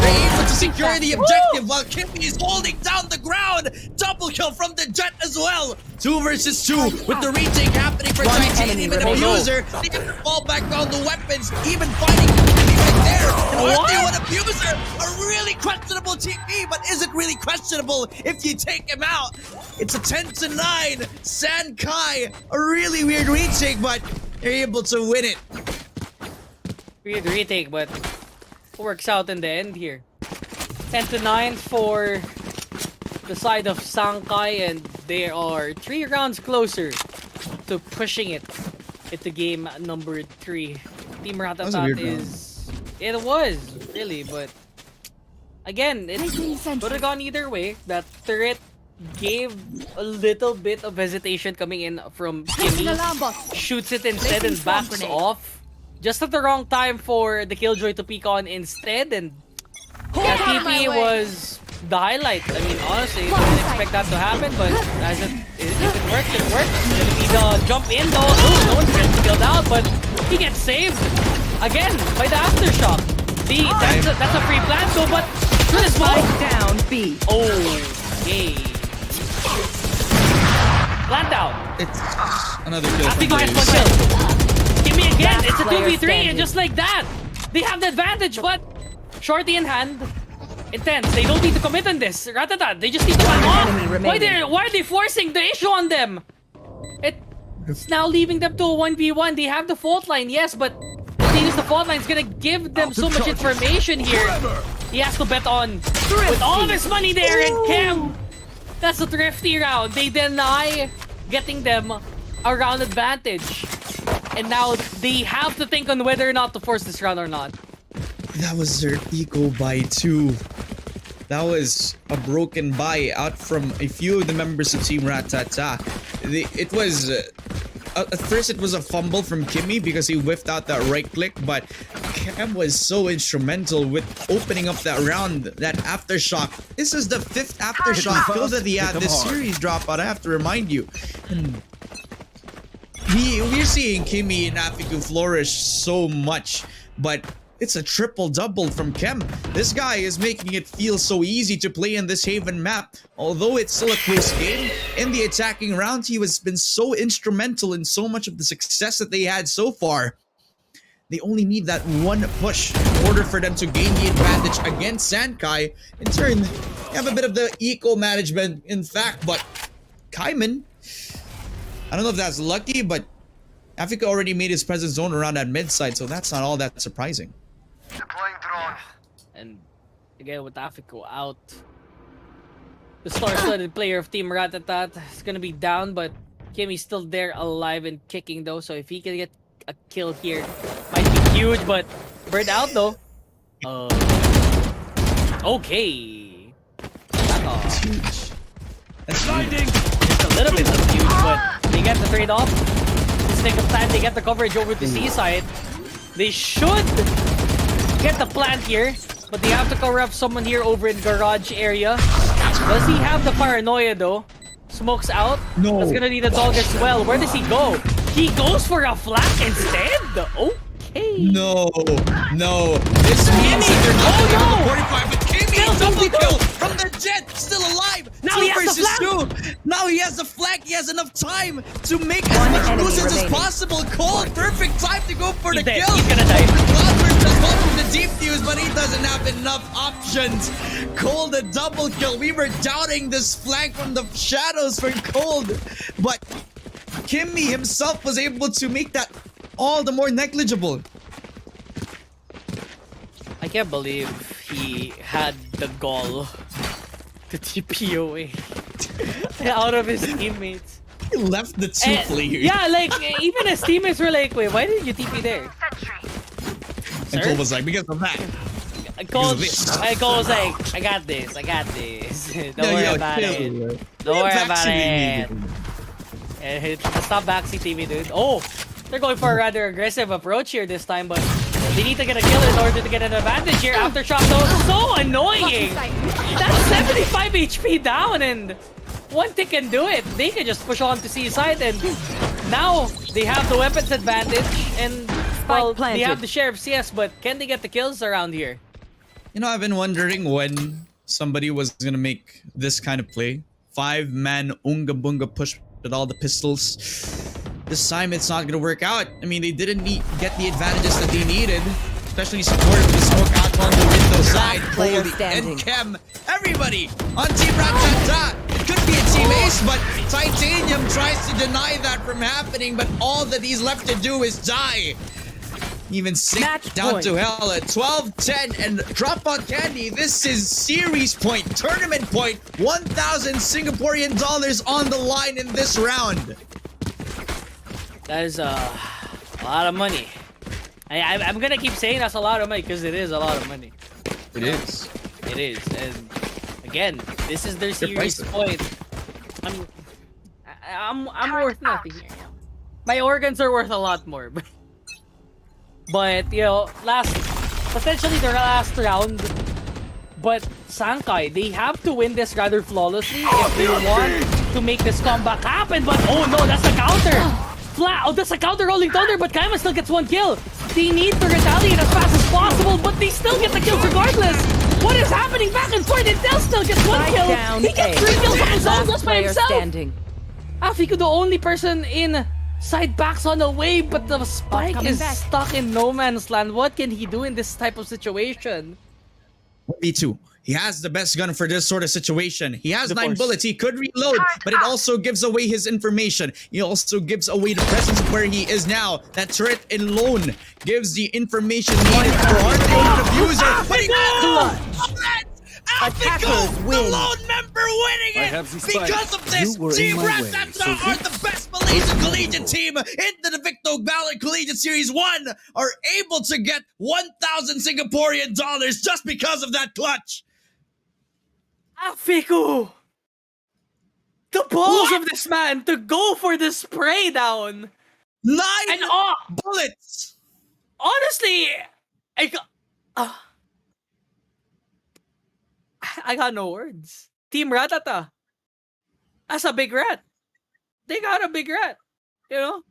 they're able to secure the objective while Kimmy is holding down the ground. Double kill from the Jet as well. 2 versus 2 with the retake happening for One Titanium enemy and remaining. Abuser. They get to fall back on the weapons, even fighting Kimmy right there. And What? RT and Abuser are really questionable TP, but is it really questionable if you take him out? It's a 10-9. SANKAI, a really weird retake, but they're able to win it. Weird retake, but works out in the end here. 10-9 for the side of SANKAI, and they are 3 rounds closer to pushing it into game number 3. Team was a Ratata weird round. is... It was, really, but... Again, it could have gone either way. That turret gave a little bit of hesitation coming in from Kimmy. Shoots it instead and backs off. Just at the wrong time for the Killjoy to peek on instead, and that TP was the highlight. I mean, honestly, I didn't expect that to happen, but as if it worked, it worked. Gonna be the jump in though. Oh, no one's getting killed out, but he gets saved again by the aftershock. That's a free plant though, but through the smoke. Spike down B. Okay. Plant down. It's another kill Happy from guys, Blaze. kill. Give me again. Last It's a player 2v3, standing. and just like that, they have the advantage. But Shorty in hand, Intense. They don't need to commit on this. Ratata, they just need to back enemy off. remaining. Why are they forcing the issue on them? It's now leaving them to a 1v1. They have the fault line, yes, but if they use the fault line, it's gonna give them so much information here. He has to bet on with all of his money there, and Cam. That's a thrifty round. They deny getting them a round advantage. And now they have to think on whether or not to force this round or not. That was their eco by 2. That was a broken buy out from a few of the members of Team Ratata. It was... at first it was a fumble from Kimmy because he whiffed out that right click, but Cam was so instrumental with opening up that round, that aftershock. This is the 5th aftershock kill that he had this series dropout, I have to remind you. And we're seeing Kimmy and Afiku flourish so much, but it's a triple-double from Kem. This guy is making it feel so easy to play in this Haven map. Although it's still a close game, in the attacking round, he has been so instrumental in so much of the success that they had so far. They only need that one push in order for them to gain the advantage against SANKAI. In turn, you have a bit of the eco management, in fact, but Kaiman, I don't know if that's lucky, but Africa already made his presence zone around that mid side, so that's not all that surprising. And again, with Africa out, the star-studded player of Team Ratata is gonna be down, but Kimmy's still there, alive and kicking though. So if he can get a kill here, might be huge. But bird out though. Okay. It's huge. That's Blinding. It's a little bit of huge, but they get the trade off. This nick of time, they get the coverage over to C side. They should get the plant here, but they have to cover up someone here over in garage area. Does he have the paranoia though? Smokes out. No. That's gonna need a dog as well. Where does he go? He goes for a flank instead. Okay. No. This means that they're not gonna no. get the 45, but Kimmy, Still double double kill from the Jet, still alive. Now he has the flank. 2. Now he has the flank. He has enough time to make as One much enemy nuisance as remaining. possible. Cold, perfect time to go for He's the dead. kill. He's gonna die. Cloudburst just goes for the deep fuse, but he doesn't have enough options. Cold, a double kill. We were doubting this flank from the shadows for Cold, but Kimmy himself was able to make that all the more negligible. I can't believe he had the gall to TP away out of his teammates. He left the two And- players. yeah, like even his teammates were like, "Wait, why did you TP there?" And Cole was like, because of that. Cole this. was like, "I got this. Don't worry about it. Don't worry about it." Stop backseat TV, dude. Oh, they're going for a rather aggressive approach here this time, but they need to get a kill in order to get an advantage here. Aftershock though, so annoying. That's 75 HP down, and one tick can do it. They can just push on to C side, and now they have the weapons advantage, and well, they planted. have the share of CS, but can they get the kills around here? You know, I've been wondering when somebody was gonna make this kind of play. 5-man Unga Bunga push with all the pistols. This time it's not gonna work out. I mean, they didn't get the advantages that they needed, especially support with the smoke out on the window side. player Holy standing. and Chem, everybody on Team Ratata. It could be a team ace, but Titanium tries to deny that from happening, but all that he's left to do is die. Even sink Match down point. to hell at 12-10 and drop on candy. This is series point, tournament point, 1,000 Singaporean dollars on the line in this round. That is a lot of money. I'm gonna keep saying that's a lot of money because it is a lot of money. It is. It is, and again, this is their series priceless. point. I'm worth nothing here. My organs are worth a lot more, but you know, potentially their last round. But SANKAI, they have to win this rather flawlessly if they want to make this comeback happen. But oh no, that's a counter. That's a counter rolling thunder, but Kaima still gets one kill. They need to retaliate as fast as possible, but they still get the kills regardless. What is happening back and forth? And Del still gets one kill. Down He gets A. 3 kills on his own Last just by player himself. standing. Afiku, the only person in side backs on the way, but the spike coming is back. stuck in no man's land. What can he do in this type of situation? B2. He has the best gun for this sort of situation. He has Of 9 course. bullets. He could reload, but it also gives away his information. He also gives away the presence of where he is now. That turret alone gives the information needed for hard diffuser. But he Attackers the win. lone member winning it! I have the spike. Because of this, You were in Team my way, Ratata so are the best Malaysian collegiate team in the DeVicto Ballot Collegiate Series 1, are able to get 1,000 Singaporean dollars just because of that clutch. Afiku! The balls What? of this man to go for the spray down! 9 And bullets! honestly, I got no words. Team Ratata. That's a big rat. They got a big rat. You know?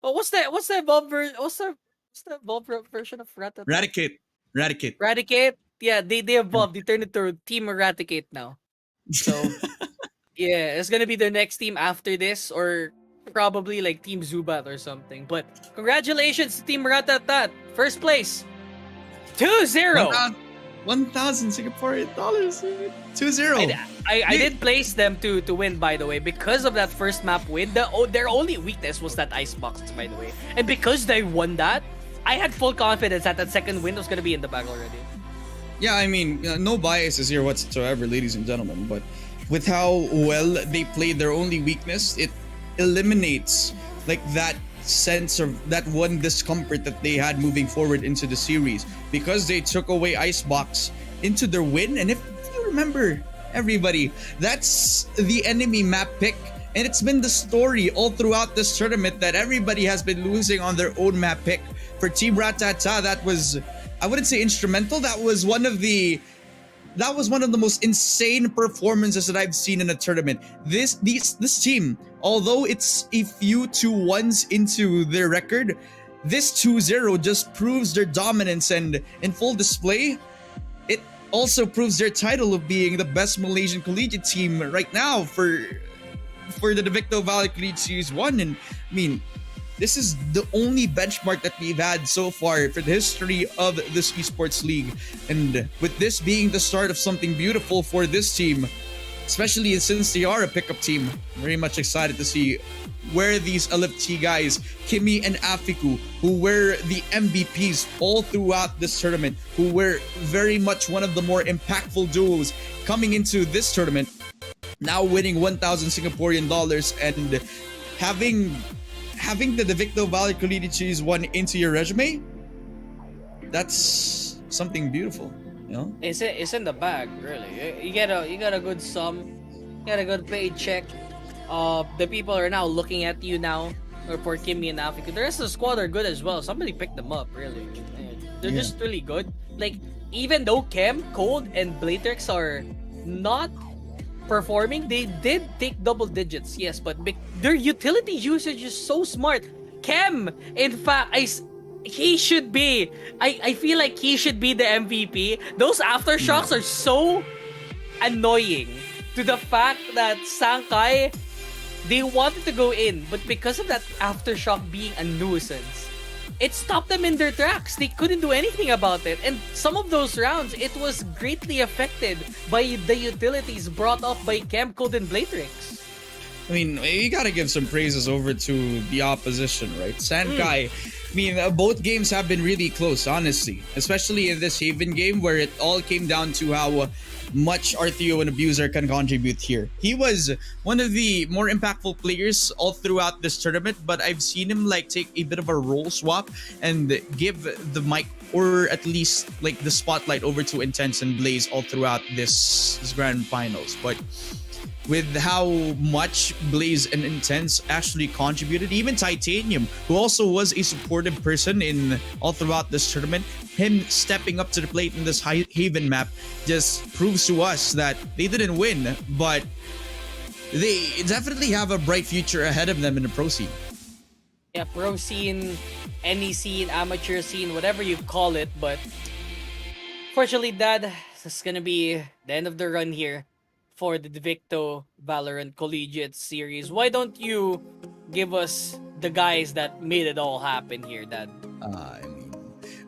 But what's the evolved version of Ratata? Eradicate. Eradicate? Yeah, they evolved. They turned into Team Eradicate now. So yeah, it's gonna be their next team after this, or probably like Team Zubat or something. But congratulations to Team Ratata, first place, 2-0. 1,000 Singaporean dollars. 2-0. I did place them to win, by the way, because of that first map win. Their only weakness was that icebox, by the way, and because they won that, I had full confidence that that second win was gonna be in the bag already. Yeah, I mean, no biases here whatsoever, ladies and gentlemen, but with how well they played their only weakness, it eliminates like that sense of that one discomfort that they had moving forward into the series because they took away Icebox into their win. And if you remember, everybody, that's the enemy map pick. And it's been the story all throughout this tournament that everybody has been losing on their own map pick. For Team Ratata, that was, I wouldn't say instrumental, that was one of the most insane performances that I've seen in a tournament. This team, although it's a few 2-1s into their record, this 2-0 just proves their dominance, and in full display, it also proves their title of being the best Malaysian collegiate team right now for the DeVicto Valley Collegiate Series 1. And I mean, this is the only benchmark that we've had so far for the history of this esports league. And with this being the start of something beautiful for this team, especially since they are a pickup team, very much excited to see where these LFT guys, Kimi and Afiku, who were the MVPs all throughout this tournament, who were very much one of the more impactful duos coming into this tournament, now winning 1,000 Singaporean dollars and having the DeVicto Valley Collegiate Series 1 into your resume, that's something beautiful, you know? It's in the bag, really. You get a good sum, you get a good paycheck. The people are now looking at you now, or for Kimi and Africa. The rest of the squad are good as well. Somebody picked them up, really. They're just really good. Like, even though Chem, Cold, and Blatrix are not performing, they did take double digits, yes, but their utility usage is so smart. Chem, in fact, he should be, I feel like he should be the MVP. Those aftershocks are so annoying to the fact that SANKAI, they wanted to go in, but because of that aftershock being a nuisance, it stopped them in their tracks. They couldn't do anything about it. And some of those rounds, it was greatly affected by the utilities brought up by Chem, Cold, and Blatrix. I mean, you gotta give some praises over to the opposition, right? SANKAI, I mean, both games have been really close, honestly. Especially in this Haven game where it all came down to how much Artheo and Abuser can contribute here. He was one of the more impactful players all throughout this tournament, but I've seen him like take a bit of a role swap and give the mic, or at least like the spotlight, over to Intense and Blaze all throughout this grand finals. But with how much Blaze and Intense actually contributed, even Titanium, who also was a supportive person in all throughout this tournament, him stepping up to the plate in this Haven map just proves to us that they didn't win, but they definitely have a bright future ahead of them in the pro scene. Yeah, pro scene, any scene, amateur scene, whatever you call it, but fortunately, Dad, this is gonna be the end of the run here for the DeVicto Valorant Collegiate Series. Why don't you give us the guys that made it all happen here, Dad? I mean,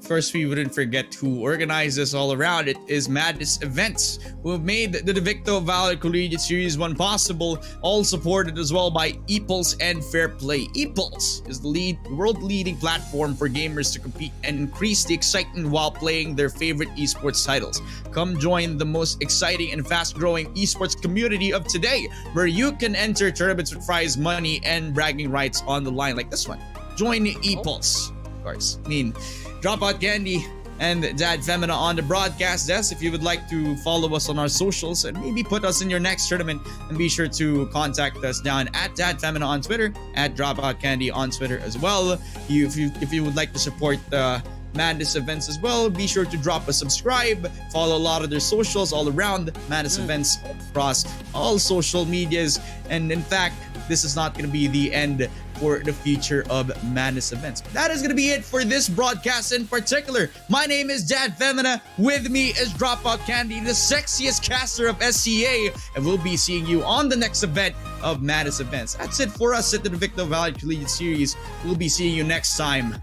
first, we wouldn't forget who organized this all around. It is Madness Events, who have made the DeVicto Valley Collegiate Series 1 possible, all supported as well by Epulse and Fair Play. Epulse is the world-leading platform for gamers to compete and increase the excitement while playing their favorite esports titles. Come join the most exciting and fast-growing esports community of today, where you can enter tournaments with prize money and bragging rights on the line, like this one. Join Epulse, of course. I mean, Dropout Candy and Dad Femina on the broadcast desk. If you would like to follow us on our socials and maybe put us in your next tournament, and be sure to contact us down at Dad Femina on Twitter, at Dropout Candy on Twitter as well. If you would like to support the Madness Events as well, be sure to drop a subscribe, follow a lot of their socials all around Madness Events across all social medias, and in fact, this is not going to be the end for the future of Madness events. That is going to be it for this broadcast in particular. My name is Dad Femina. With me is Dropout Candy, the sexiest caster of SCA, and we'll be seeing you on the next event of Madness events. That's it for us at the DeVicto Valley Collegiate Series. We'll be seeing you next time.